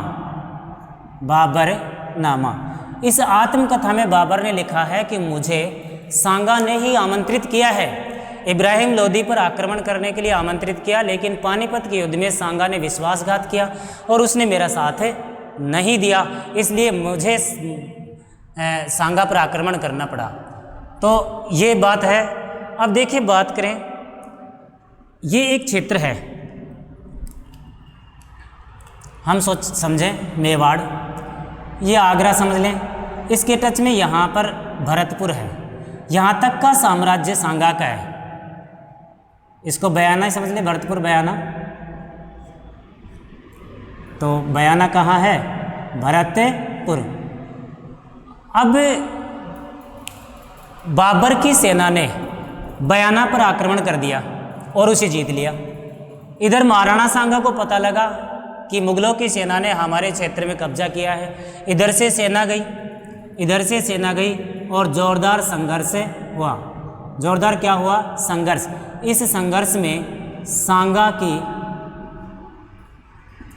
इस आत्मकथा में बाबर ने लिखा है कि मुझे सांगा ने ही आमंत्रित किया है, इब्राहिम लोदी पर आक्रमण करने के लिए आमंत्रित किया, लेकिन पानीपत के युद्ध में सांगा ने विश्वासघात किया और उसने मेरा साथ नहीं दिया, इसलिए मुझे सांगा पर आक्रमण करना पड़ा। तो ये बात है। अब देखिए, बात करें, ये एक क्षेत्र है, हम समझें मेवाड़, ये आगरा समझ लें, इसके टच में यहाँ पर भरतपुर है, यहाँ तक का साम्राज्य सांगा का है। इसको बयाना ही समझ लें, भरतपुर बयाना। तो बयाना कहाँ है? भरतपुर। अब बाबर की सेना ने बयाना पर आक्रमण कर दिया और उसे जीत लिया। इधर महाराणा सांगा को पता लगा कि मुगलों की सेना ने हमारे क्षेत्र में कब्जा किया है, इधर से सेना गई और जोरदार संघर्ष हुआ। जोरदार क्या हुआ? संघर्ष। इस संघर्ष में सांगा की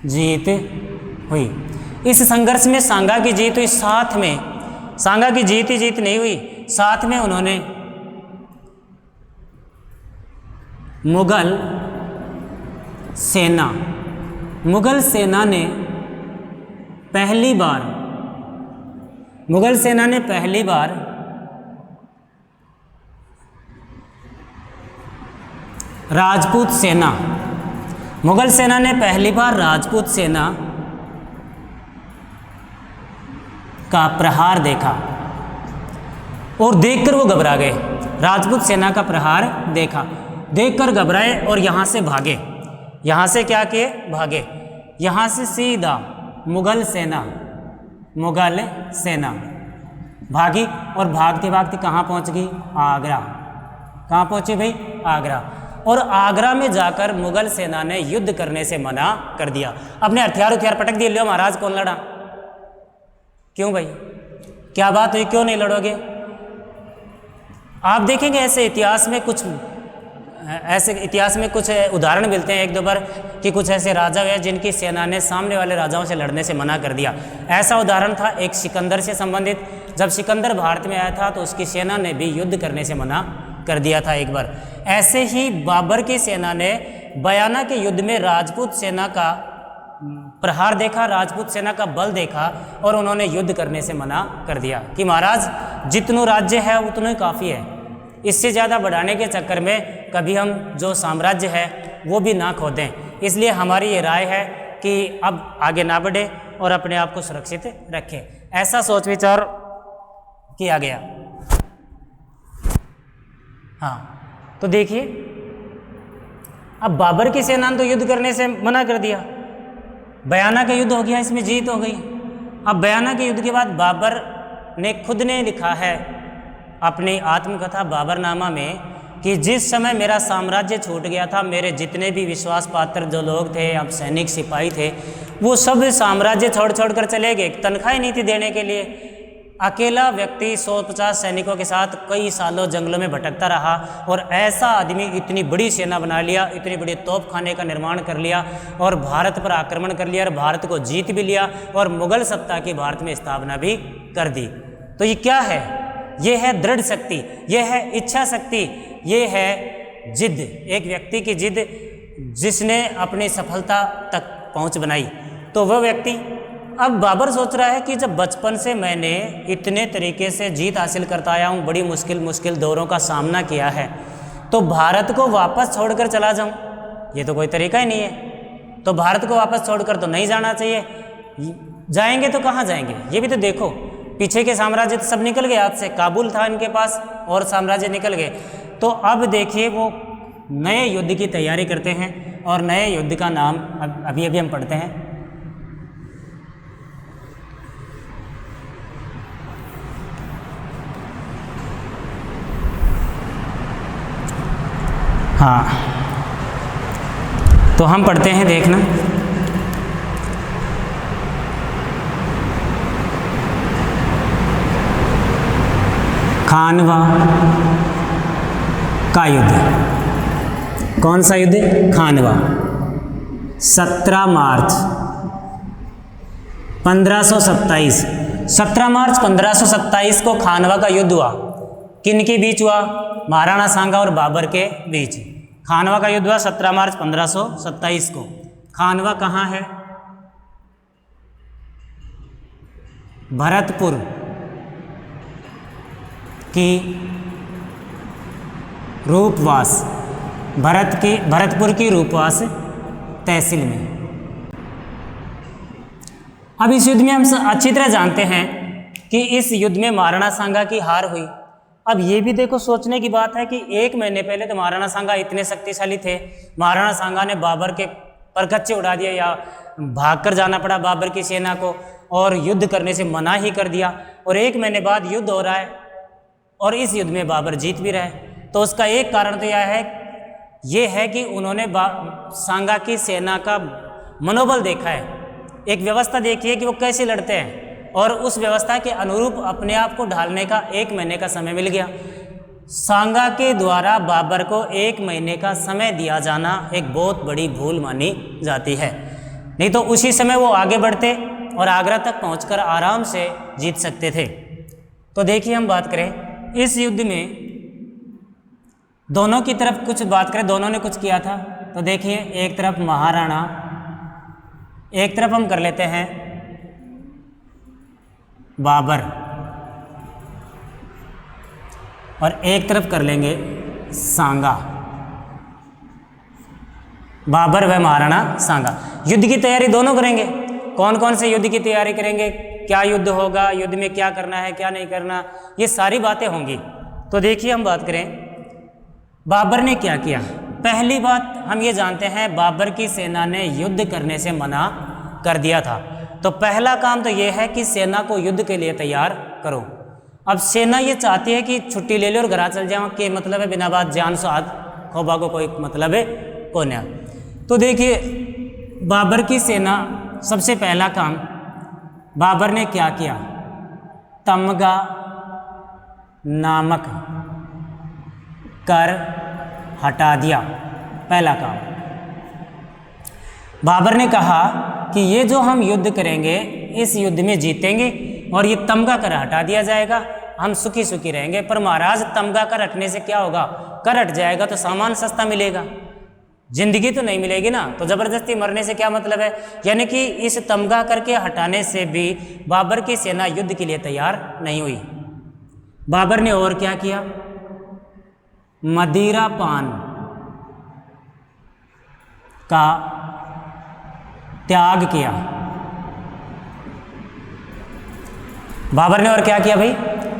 जीत हुई। इस संघर्ष में सांगा की जीत हुई, साथ में सांगा की जीत ही जीत नहीं हुई, साथ में उन्होंने मुगल सेना ने पहली बार राजपूत सेना का प्रहार देखा और देखकर वो घबरा गए। राजपूत सेना का प्रहार देखकर घबराए और यहाँ से भागे। यहाँ से क्या किए? भागे। यहाँ से सीधा मुगल सेना भागी और भागते भागते कहाँ पहुँच गई? आगरा। कहाँ पहुँचे भाई? आगरा। और आगरा में जाकर मुगल सेना ने युद्ध करने से मना कर दिया। अपने हथियार पटक दिए, लियो महाराज कौन लड़ा? क्यों भाई, क्या बात हुई, क्यों नहीं लड़ोगे? आप देखेंगे ऐसे इतिहास में कुछ उदाहरण मिलते हैं एक दो बार कि कुछ ऐसे राजा हुए जिनकी सेना ने सामने वाले राजाओं से लड़ने से मना कर दिया। ऐसा उदाहरण था एक सिकंदर से संबंधित। जब सिकंदर भारत में आया था तो उसकी सेना ने भी युद्ध करने से मना कर दिया था एक बार। ऐसे ही बाबर की सेना ने बयाना के युद्ध में राजपूत सेना का प्रहार देखा, राजपूत सेना का बल देखा और उन्होंने युद्ध करने से मना कर दिया कि महाराज जितना राज्य है उतना ही काफ़ी है, इससे ज़्यादा बढ़ाने के चक्कर में कभी हम जो साम्राज्य है वो भी ना खो दें। इसलिए हमारी ये राय है कि अब आगे ना बढ़े और अपने आप को सुरक्षित रखें। ऐसा सोच विचार किया गया। हाँ, तो देखिए, अब बाबर की सेना ने तो युद्ध करने से मना कर दिया, बयाना का युद्ध हो गया, इसमें जीत हो गई। अब बयाना के युद्ध के बाद बाबर ने खुद ने लिखा है अपनी आत्मकथा बाबरनामा में कि जिस समय मेरा साम्राज्य छूट गया था, मेरे जितने भी विश्वास पात्र जो लोग थे, अब सैनिक सिपाही थे, वो सब साम्राज्य छोड़ कर चले गए, तनख्वाह ही नहीं थी देने के लिए। अकेला व्यक्ति 150 सैनिकों के साथ कई सालों जंगलों में भटकता रहा और ऐसा आदमी इतनी बड़ी सेना बना लिया, इतनी बड़ी तोपखाने का निर्माण कर लिया और भारत पर आक्रमण कर लिया और भारत को जीत भी लिया और मुगल सत्ता की भारत में स्थापना भी कर दी। तो ये क्या है? ये है दृढ़ शक्ति, ये है इच्छा शक्ति, ये है जिद, एक व्यक्ति की जिद जिसने अपनी सफलता तक पहुंच बनाई। तो वह व्यक्ति, अब बाबर सोच रहा है कि जब बचपन से मैंने इतने तरीके से जीत हासिल करता आया हूँ, बड़ी मुश्किल दौरों का सामना किया है, तो भारत को वापस छोड़कर चला जाऊँ, ये तो कोई तरीका ही नहीं है। तो भारत को वापस छोड़कर तो नहीं जाना चाहिए, जाएंगे तो कहाँ जाएंगे? ये भी तो देखो, पीछे के साम्राज्य तो सब निकल गए हाथ से, काबुल था इनके पास और साम्राज्य निकल गए। तो अब देखिए वो नए युद्ध की तैयारी करते हैं और नए युद्ध का नाम अभी हम पढ़ते हैं। हाँ, तो हम पढ़ते हैं, देखना। खानवा का युद्ध। कौन सा युद्ध? खानवा। 17 मार्च 1527। 17 मार्च 1527 को खानवा का युद्ध हुआ। किन के बीच हुआ? महाराणा सांगा और बाबर के बीच। खानवा का युद्ध हुआ 17 मार्च 1527 को। खानवा कहाँ है? भरतपुर की रूपवास, भरतपुर की रूपवास तहसील में। अब इस युद्ध में हम अच्छी तरह जानते हैं कि इस युद्ध में महाराणा सांगा की हार हुई। अब ये भी देखो सोचने की बात है कि 1 महीने पहले तो महाराणा सांगा इतने शक्तिशाली थे, महाराणा सांगा ने बाबर के परखच्चे उड़ा दिए या भागकर जाना पड़ा बाबर की सेना को और युद्ध करने से मना ही कर दिया, और 1 महीने बाद युद्ध हो रहा है और इस युद्ध में बाबर जीत भी रहा है। तो उसका एक कारण तो यह है कि उन्होंने सांगा की सेना का मनोबल देखा है, एक व्यवस्था देखी है कि वो कैसे लड़ते हैं, और उस व्यवस्था के अनुरूप अपने आप को ढालने का 1 महीने का समय मिल गया। सांगा के द्वारा बाबर को 1 महीने का समय दिया जाना एक बहुत बड़ी भूल मानी जाती है, नहीं तो उसी समय वो आगे बढ़ते और आगरा तक पहुंचकर आराम से जीत सकते थे। तो देखिए हम बात करें इस युद्ध में दोनों की तरफ कुछ बात करें, दोनों ने कुछ किया था। तो देखिए एक तरफ महाराणा, एक तरफ हम कर लेते हैं बाबर, और एक तरफ कर लेंगे सांगा। बाबर व महाराणा सांगा युद्ध की तैयारी दोनों करेंगे। कौन कौन से युद्ध की तैयारी करेंगे, क्या युद्ध होगा, युद्ध में क्या करना है क्या नहीं करना, ये सारी बातें होंगी। तो देखिए हम बात करें बाबर ने क्या किया। पहली बात हम ये जानते हैं बाबर की सेना ने युद्ध करने से मना कर दिया था। तो पहला काम तो ये है कि सेना को युद्ध के लिए तैयार करो। अब सेना ये चाहती है कि छुट्टी ले लो और घर चल जाओ, कि मतलब है बिना बात जान स्वाद खोबा को कोई मतलब है कोन्या। तो देखिए बाबर की सेना, सबसे पहला काम बाबर ने क्या किया, तमगा नामक कर हटा दिया। पहला काम बाबर ने कहा कि ये जो हम युद्ध करेंगे इस युद्ध में जीतेंगे और ये तमगा कर हटा दिया जाएगा, हम सुखी सुखी रहेंगे। पर महाराज तमगा कर हटने से क्या होगा, कर हट जाएगा तो सामान सस्ता मिलेगा, जिंदगी तो नहीं मिलेगी ना, तो जबरदस्ती मरने से क्या मतलब है। यानी कि इस तमगा करके हटाने से भी बाबर की सेना युद्ध के लिए तैयार नहीं हुई। बाबर ने और क्या किया, मदिरा पान का त्याग किया। बाबर ने और क्या किया भाई,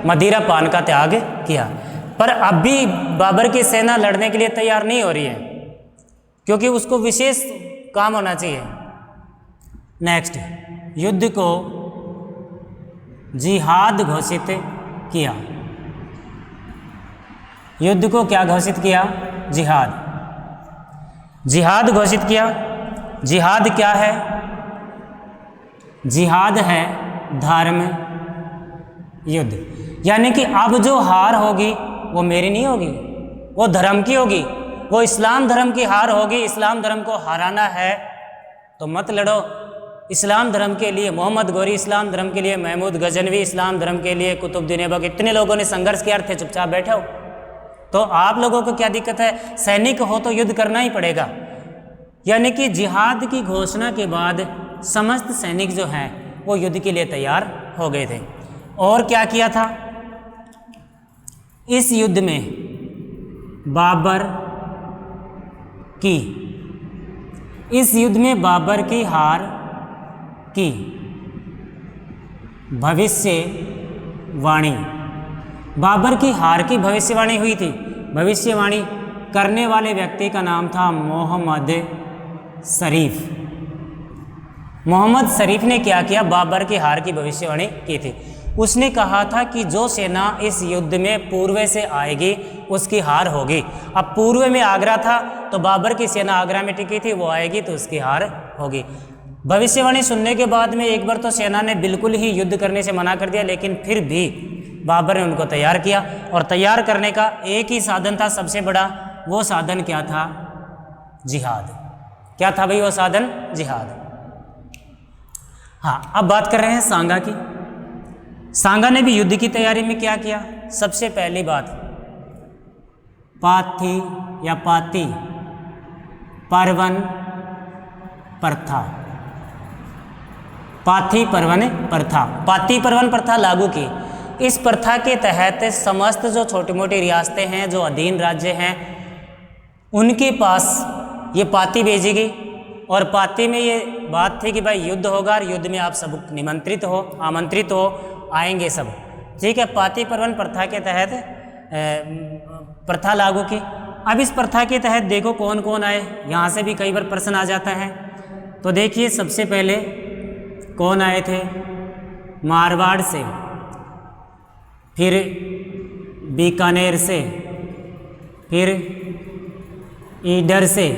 मदिरा पान का त्याग किया। पर अब भी बाबर की सेना लड़ने के लिए तैयार नहीं हो रही है, क्योंकि उसको विशेष काम होना चाहिए। नेक्स्ट, युद्ध को जिहाद घोषित किया। युद्ध को क्या घोषित किया, जिहाद। जिहाद घोषित किया। जिहाद क्या है, जिहाद है धर्म युद्ध। यानी कि अब जो हार होगी वो मेरी नहीं होगी, वो धर्म की होगी, वो इस्लाम धर्म की हार होगी। इस्लाम धर्म को हराना है तो मत लड़ो। इस्लाम धर्म के लिए मोहम्मद गौरी, इस्लाम धर्म के लिए महमूद गजनवी, इस्लाम धर्म के लिए कुतुबुद्दीन ऐबक, इतने लोगों ने संघर्ष किया, थे चुपचाप बैठे हो। तो आप लोगों को क्या दिक्कत है, सैनिक हो तो युद्ध करना ही पड़ेगा। यानी कि जिहाद की घोषणा के बाद समस्त सैनिक जो हैं वो युद्ध के लिए तैयार हो गए थे। और क्या किया था, इस युद्ध में बाबर की, इस युद्ध में बाबर की हार की भविष्यवाणी, बाबर की हार की भविष्यवाणी हुई थी। भविष्यवाणी करने वाले व्यक्ति का नाम था मोहम्मद शरीफ। मोहम्मद शरीफ ने क्या किया, बाबर की हार की भविष्यवाणी की थी। उसने कहा था कि जो सेना इस युद्ध में पूर्व से आएगी उसकी हार होगी। अब पूर्व में आगरा था तो बाबर की सेना आगरा में टिकी थी, वो आएगी तो उसकी हार होगी। भविष्यवाणी सुनने के बाद में एक बार तो सेना ने बिल्कुल ही युद्ध करने से मना कर दिया, लेकिन फिर भी बाबर ने उनको तैयार किया। और तैयार करने का एक ही साधन था सबसे बड़ा, वो साधन क्या था? जिहाद। क्या था भाई वो साधन? जिहाद। हाँ, अब बात कर रहे हैं सांगा की। सांगा ने भी युद्ध की तैयारी में क्या किया? सबसे पहली बात, पाथी या पाती पर्वन प्रथा, पाथी पर्वन प्रथा, पाती पर्वन प्रथा लागू की। इस प्रथा के तहत समस्त जो छोटी मोटी रियासतें हैं, जो अधीन राज्य हैं, उनके पास ये पाती भेजी गई। और पाती में ये बात थी कि भाई युद्ध होगा और युद्ध में आप सब निमंत्रित हो, आमंत्रित हो, आएंगे सब, ठीक है। पाती पर्वन प्रथा के तहत प्रथा लागू की। अब इस प्रथा के तहत देखो कौन कौन आए, यहाँ से भी कई बार प्रश्न आ जाता है। तो देखिए सबसे पहले कौन आए थे? मारवाड़ से, फिर बीकानेर से, फिर ईडर से,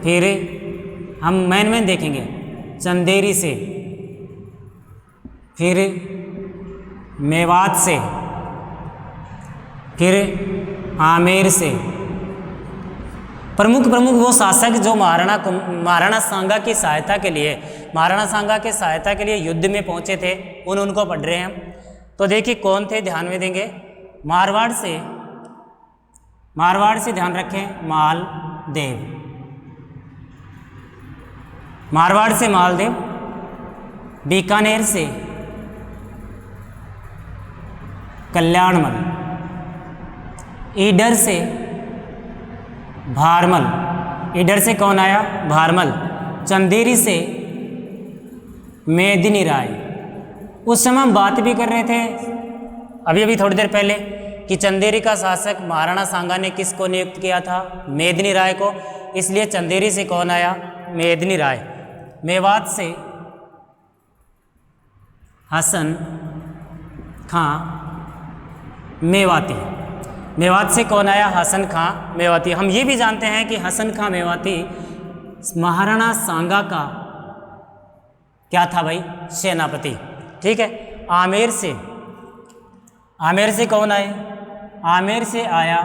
फिर हम मैन देखेंगे चंदेरी से, फिर मेवात से, फिर आमेर से। प्रमुख वो शासक जो महाराणा सांगा की सहायता के लिए, महाराणा सांगा के सहायता के लिए युद्ध में पहुंचे थे, उनको पढ़ रहे हैं हम। तो देखिए कौन थे, ध्यान में देंगे। मारवाड़ से ध्यान रखें मालदेव, मारवाड़ से मालदेव। बीकानेर से कल्याणमल, ईडर से भारमल, ईडर से कौन आया? भारमल। चंदेरी से मेदिनी राय। उस समय हम बात भी कर रहे थे अभी थोड़ी देर पहले कि चंदेरी का शासक महाराणा सांगा ने किसको नियुक्त किया था? मेदिनी राय को। इसलिए चंदेरी से कौन आया? मेदिनी राय। मेवात से हसन खां मेवाती, मेवात से कौन आया? हसन खां मेवाती। हम ये भी जानते हैं कि हसन खां मेवाती महाराणा सांगा का क्या था भाई? सेनापति, ठीक है। आमेर से कौन आए? आमेर से आया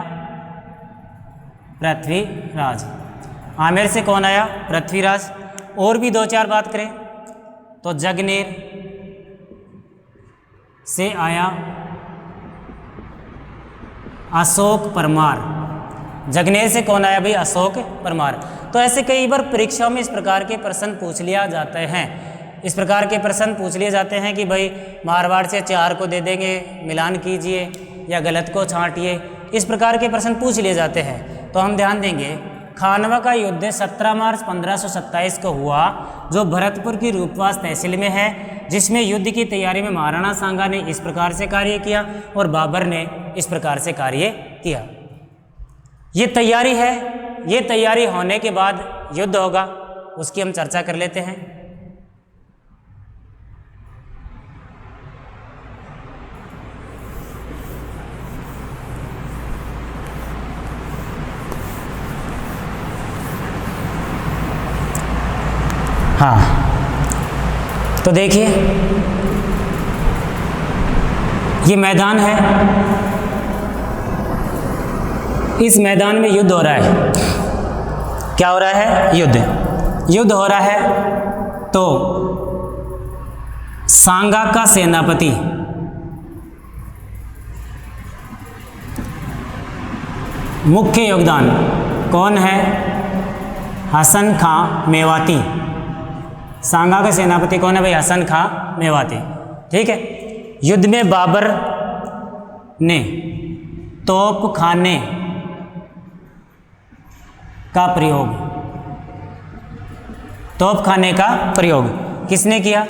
पृथ्वीराज। आमेर से कौन आया? पृथ्वीराज। और भी दो चार बात करें तो जगनेर से आया अशोक परमार। जगनेर से कौन आया भाई? अशोक परमार। तो ऐसे कई बार परीक्षाओं में इस प्रकार के प्रश्न पूछ लिया जाते हैं, इस प्रकार के प्रश्न पूछ लिए जाते हैं कि भाई मारवाड़ से 4 को दे देंगे, मिलान कीजिए या गलत को छांटिए, इस प्रकार के प्रश्न पूछ लिए जाते हैं। तो हम ध्यान देंगे, खानवा का युद्ध 17 मार्च 1527 को हुआ, जो भरतपुर की रूपवास तहसील में है, जिसमें युद्ध की तैयारी में महाराणा सांगा ने इस प्रकार से कार्य किया और बाबर ने इस प्रकार से कार्य किया। ये तैयारी है, ये तैयारी होने के बाद युद्ध होगा, उसकी हम चर्चा कर लेते हैं। हाँ, तो देखिए ये मैदान है, इस मैदान में युद्ध हो रहा है। क्या हो रहा है? युद्ध हो रहा है। तो सांगा का सेनापति मुख्य योगदान कौन है? हसन खां मेवाती। सांगा का सेनापति कौन है भाई? हसन खां मेवाती, ठीक है। युद्ध में बाबर ने तोपखाने का प्रयोग, तोपखाने का प्रयोग किसने किया?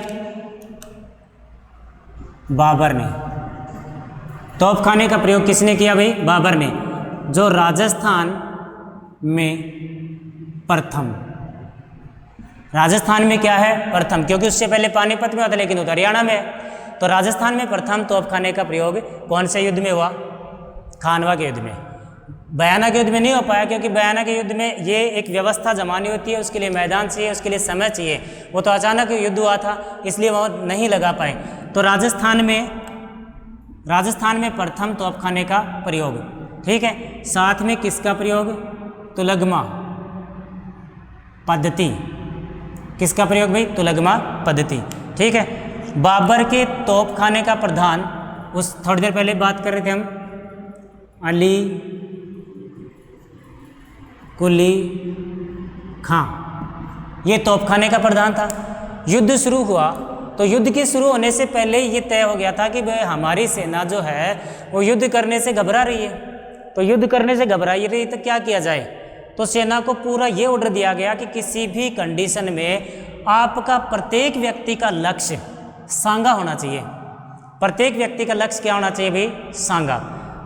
बाबर ने। तोपखाने का प्रयोग किसने किया भाई? बाबर ने, जो राजस्थान में प्रथम, राजस्थान में क्या है? प्रथम, क्योंकि उससे पहले पानीपत में हुआ था लेकिन उधर हरियाणा में है। तो राजस्थान में प्रथम तोपखाने का प्रयोग कौन से युद्ध में हुआ? खानवा के युद्ध में। बयाना के युद्ध में नहीं हो पाया, क्योंकि बयाना के युद्ध में ये एक व्यवस्था जमानी होती है, उसके लिए मैदान चाहिए, उसके लिए समय चाहिए। वो तो अचानक युद्ध हुआ था, इसलिए वो नहीं लगा पाए। तो राजस्थान में राजस्थान में प्रथम तोपखाने का प्रयोग, ठीक है। साथ में किसका प्रयोग? तुलगमा पद्धति। किसका प्रयोग भाई? तुलगमा पद्धति, ठीक है। बाबर के तोपखाने का प्रधान, उस थोड़ी देर पहले बात कर रहे थे हम, अली कुली खां, ये तोपखाने का प्रधान था। युद्ध शुरू हुआ तो युद्ध के शुरू होने से पहले ये तय हो गया था कि भाई हमारी सेना जो है वो युद्ध करने से घबरा रही है, तो युद्ध करने से घबरा रही तो क्या किया जाए? तो सेना को पूरा ये ऑर्डर दिया गया कि किसी भी कंडीशन में आपका प्रत्येक व्यक्ति का लक्ष्य सांगा होना चाहिए। प्रत्येक व्यक्ति का लक्ष्य क्या होना चाहिए भाई? सांगा।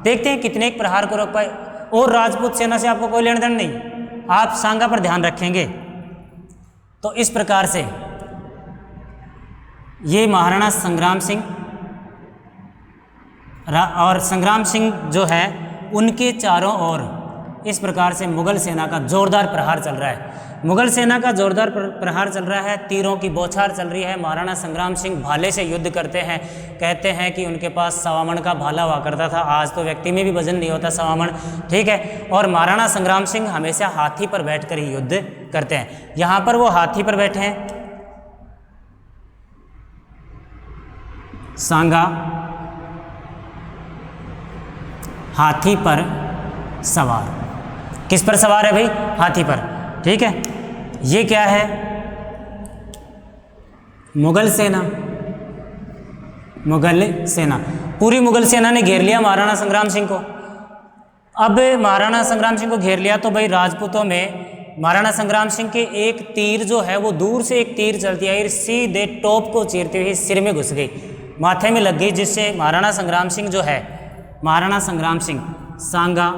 देखते हैं कितने एक प्रहार को रोक पाए। और राजपूत सेना से आपको कोई लेन देन नहीं, आप सांगा पर ध्यान रखेंगे। तो इस प्रकार से ये महाराणा संग्राम सिंह और संग्राम सिंह जो है उनके चारों ओर इस प्रकार से मुगल सेना का जोरदार प्रहार चल रहा है। मुगल सेना का जोरदार प्रहार चल रहा है, तीरों की बौछार चल रही है। महाराणा संग्राम सिंह भाले से युद्ध करते हैं। कहते हैं कि उनके पास 1.25 मण का भाला हुआ करता था, आज तो व्यक्ति में भी वजन नहीं होता 1.25 मण, ठीक है। और महाराणा संग्राम सिंह हमेशा हाथी पर बैठकर ही युद्ध करते हैं। यहाँ पर वो हाथी पर बैठे हैं, सांगा हाथी पर सवार। किस पर सवार है भाई? हाथी पर, ठीक है। ये क्या है? मुगल सेना। मुगल सेना, पूरी मुगल सेना ने घेर लिया महाराणा संग्राम सिंह को। अब महाराणा संग्राम सिंह को घेर लिया तो भाई राजपूतों में महाराणा संग्राम सिंह के एक तीर जो है वो दूर से एक तीर चलती आई, सीधे टॉप को चीरते हुए सिर में घुस गई, माथे में लग गई, जिससे महाराणा संग्राम सिंह जो है, महाराणा संग्राम सिंह सांगा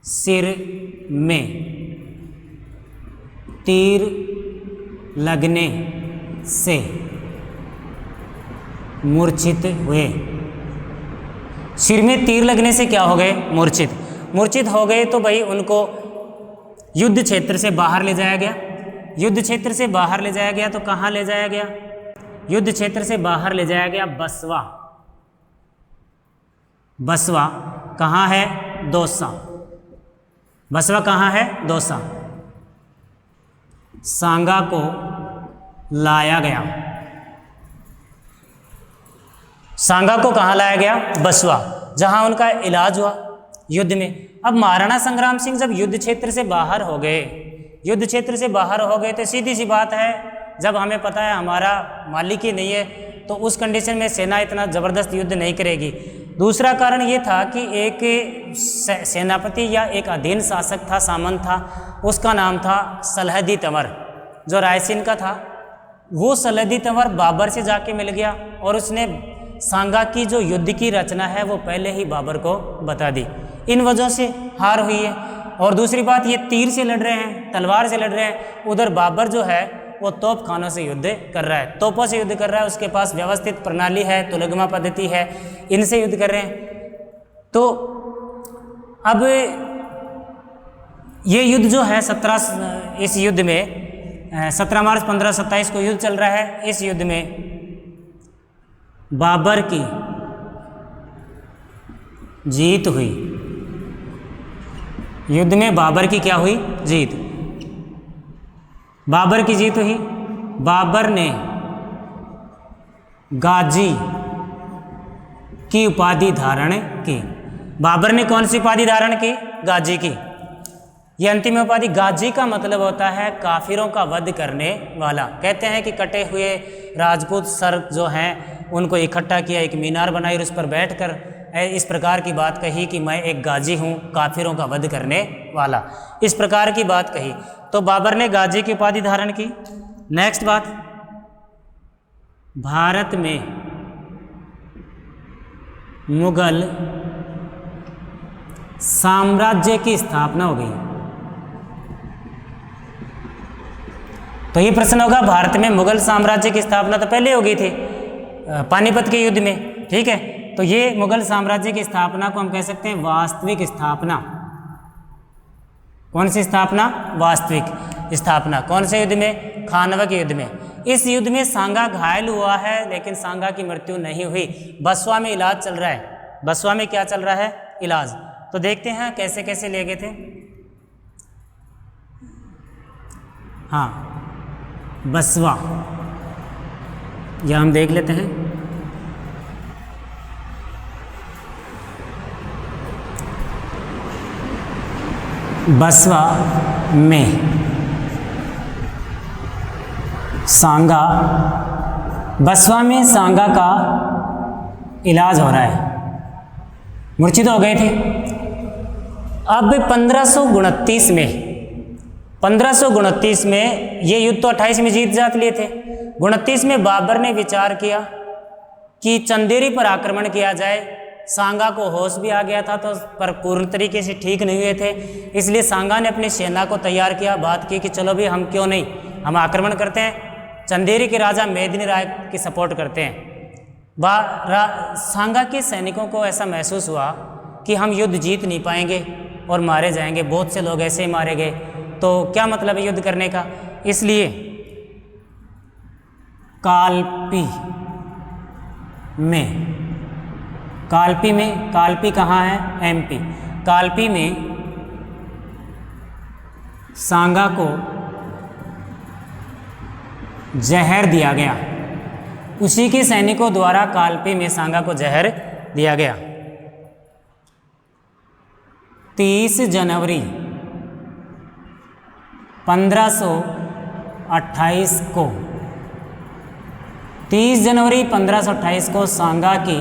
सिर में तीर लगने से मूर्छित हुए। सिर में तीर लगने से क्या हो गए? मूर्छित। मूर्छित हो गए तो भाई उनको युद्ध क्षेत्र से बाहर ले जाया गया। युद्ध क्षेत्र से बाहर ले जाया गया तो कहाँ ले जाया गया? युद्ध क्षेत्र से बाहर ले जाया गया बसवा। बसवा कहाँ है? दौसा। बसवा कहाँ है? दौसा। सांगा को लाया गया। सांगा को कहाँ लाया गया? बसवा, जहाँ उनका इलाज हुआ युद्ध में। अब महाराणा संग्राम सिंह जब युद्ध क्षेत्र से बाहर हो गए, युद्ध क्षेत्र से बाहर हो गए तो सीधी सी बात है, जब हमें पता है हमारा मालिक ही नहीं है तो उस कंडीशन में सेना इतना ज़बरदस्त युद्ध नहीं करेगी। दूसरा कारण ये था कि एक सेनापति या एक अधीन शासक था, सामंत था, उसका नाम था सलहदी तंवर, जो रायसीन का था। वो सलहदी तंवर बाबर से जाके मिल गया और उसने सांगा की जो युद्ध की रचना है वो पहले ही बाबर को बता दी। इन वजहों से हार हुई है। और दूसरी बात, ये तीर से लड़ रहे हैं, तलवार से लड़ रहे हैं, उधर बाबर जो है वो तोप खानों से युद्ध कर रहा है, तोपों से युद्ध कर रहा है। उसके पास व्यवस्थित प्रणाली है, तुलगमा पद्धति है, इनसे युद्ध कर रहे हैं। तो अब ये युद्ध जो है इस युद्ध में 17 मार्च 1527 को युद्ध चल रहा है। इस युद्ध में बाबर की जीत हुई। युद्ध में बाबर की क्या हुई? जीत। बाबर की जीत हुई। बाबर ने गाजी की उपाधि धारण की। बाबर ने कौन सी उपाधि धारण की? गाजी की। यह अंतिम उपाधि। गाजी का मतलब होता है काफिरों का वध करने वाला। कहते हैं कि कटे हुए राजपूत सर जो हैं उनको इकट्ठा किया, एक मीनार बनाई और उस पर बैठकर इस प्रकार की बात कही कि मैं एक गाजी हूँ, काफिरों का वध करने वाला, इस प्रकार की बात कही। तो बाबर ने गाजी की उपाधि धारण की। नेक्स्ट बात, भारत में मुगल साम्राज्य की स्थापना हो गई। तो ये प्रश्न होगा, भारत में मुगल साम्राज्य की स्थापना तो पहले हो गई थी पानीपत के युद्ध में, ठीक है। तो ये मुगल साम्राज्य की स्थापना को हम कह सकते हैं वास्तविक स्थापना। कौन सी स्थापना? वास्तविक स्थापना। कौन से युद्ध में? खानवा के युद्ध में। इस युद्ध में सांगा घायल हुआ है, लेकिन सांगा की मृत्यु नहीं हुई। बसवा में इलाज चल रहा है। बसवा में क्या चल रहा है? इलाज। तो देखते हैं कैसे कैसे ले गए थे। हाँ, बसवा, यह हम देख लेते हैं। बसवा में सांगा, बसवा में सांगा का इलाज हो रहा है। मूर्छित हो गए थे। अब 1529 में ये युद्ध तो 28 में जीत जात लिए थे। 29 में बाबर ने विचार किया कि चंदेरी पर आक्रमण किया जाए। सांगा को होश भी आ गया था, तो पर पूर्ण तरीके से ठीक नहीं हुए थे, इसलिए सांगा ने अपनी सेना को तैयार किया। बात की कि चलो भी हम क्यों नहीं, हम आक्रमण करते हैं, चंदेरी के राजा मेदिनी राय की सपोर्ट करते हैं। सांगा के सैनिकों को ऐसा महसूस हुआ कि हम युद्ध जीत नहीं पाएंगे और मारे जाएंगे, बहुत से लोग ऐसे ही मारे गए, तो क्या मतलब है युद्ध करने का। इसलिए कालपी में, कालपी कहाँ है? एमपी। कालपी में सांगा को जहर दिया गया। उसी के सैनिकों द्वारा कालपी में सांगा को जहर दिया गया। 30 जनवरी 1528 को 30 जनवरी 1528 को सांगा की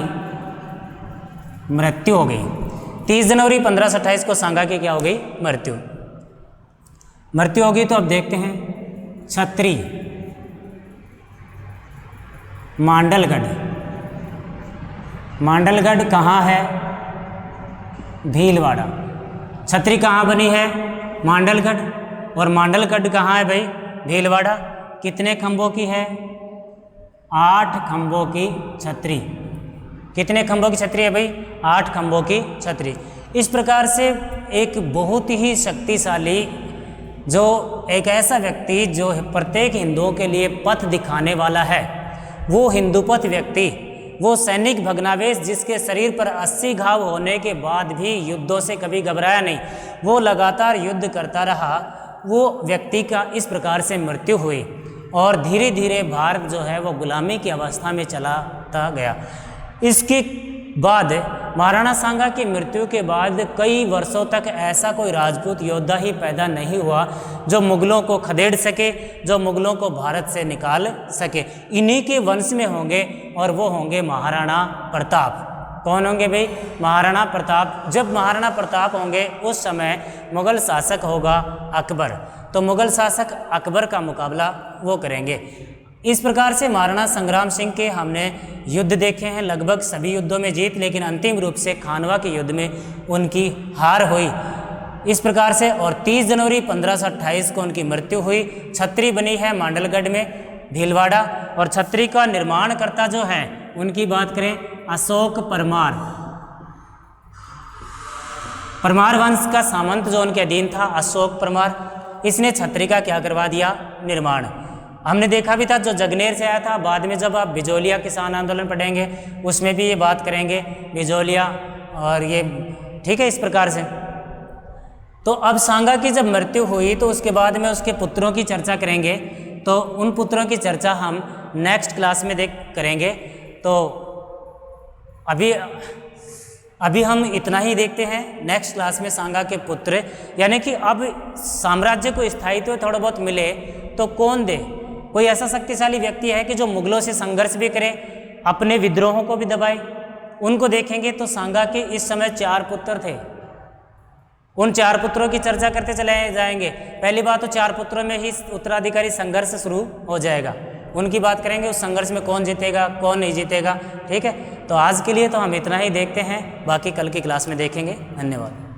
मृत्यु हो गई। 30 जनवरी 1528 को सांगा की क्या हो गई? मृत्यु हो गई। तो अब देखते हैं छत्री, मांडलगढ़ कहाँ है? भीलवाड़ा। छत्री कहाँ बनी है? मांडलगढ़। और मांडलगढ़ कहाँ है भाई? भीलवाड़ा। कितने खंभों की है? 8 खंभों की छत्री। कितने खंभों की छत्री है भाई? 8 खंभों की छत्री। इस प्रकार से एक बहुत ही शक्तिशाली, जो एक ऐसा व्यक्ति जो प्रत्येक हिंदुओं के लिए पथ दिखाने वाला है, वो हिंदूपथ व्यक्ति, वो सैनिक भग्नावेश जिसके शरीर पर 80 घाव होने के बाद भी युद्धों से कभी घबराया नहीं, वो लगातार युद्ध करता रहा, वो व्यक्ति का इस प्रकार से मृत्यु हुई और धीरे धीरे भारत जो है वो गुलामी की अवस्था में चलाता गया। इसके बाद महाराणा सांगा की मृत्यु के बाद कई वर्षों तक ऐसा कोई राजपूत योद्धा ही पैदा नहीं हुआ जो मुगलों को खदेड़ सके, जो मुगलों को भारत से निकाल सके। इन्हीं के वंश में होंगे और वो होंगे महाराणा प्रताप। कौन होंगे भाई? महाराणा प्रताप। जब महाराणा प्रताप होंगे उस समय मुगल शासक होगा अकबर, तो मुगल शासक अकबर का मुकाबला वो करेंगे। इस प्रकार से महाराणा संग्राम सिंह के हमने युद्ध देखे हैं, लगभग सभी युद्धों में जीत, लेकिन अंतिम रूप से खानवा के युद्ध में उनकी हार हुई। इस प्रकार से और 30 जनवरी 1528 को उनकी मृत्यु हुई। छत्री बनी है मांडलगढ़ में, भीलवाड़ा। और छत्री का निर्माणकर्ता जो है उनकी बात करें, अशोक परमार। परमार वंश का सामंत जो उनके अधीन था, अशोक परमार, इसने छत्री का क्या करवा दिया? निर्माण। हमने देखा भी था, जो जगनेर से आया था। बाद में जब आप बिजोलिया किसान आंदोलन पढ़ेंगे उसमें भी ये बात करेंगे, बिजोलिया और ये, ठीक है, इस प्रकार से। तो अब सांगा की जब मृत्यु हुई तो उसके बाद में उसके पुत्रों की चर्चा करेंगे, तो उन पुत्रों की चर्चा हम नेक्स्ट क्लास में करेंगे। तो अभी हम इतना ही देखते हैं। नेक्स्ट क्लास में सांगा के पुत्र, यानी कि अब साम्राज्य को स्थायित्व थोड़ा बहुत मिले तो कौन दे? कोई ऐसा शक्तिशाली व्यक्ति है कि जो मुगलों से संघर्ष भी करे, अपने विद्रोहों को भी दबाए, उनको देखेंगे। तो सांगा के इस समय 4 पुत्र थे। उन 4 पुत्रों की चर्चा करते चले जाएंगे। पहली बात तो 4 पुत्रों में ही उत्तराधिकारी संघर्ष शुरू हो जाएगा, उनकी बात करेंगे। उस संघर्ष में कौन जीतेगा, कौन नहीं जीतेगा, ठीक है। तो आज के लिए तो हम इतना ही देखते हैं, बाकी कल की क्लास में देखेंगे। धन्यवाद।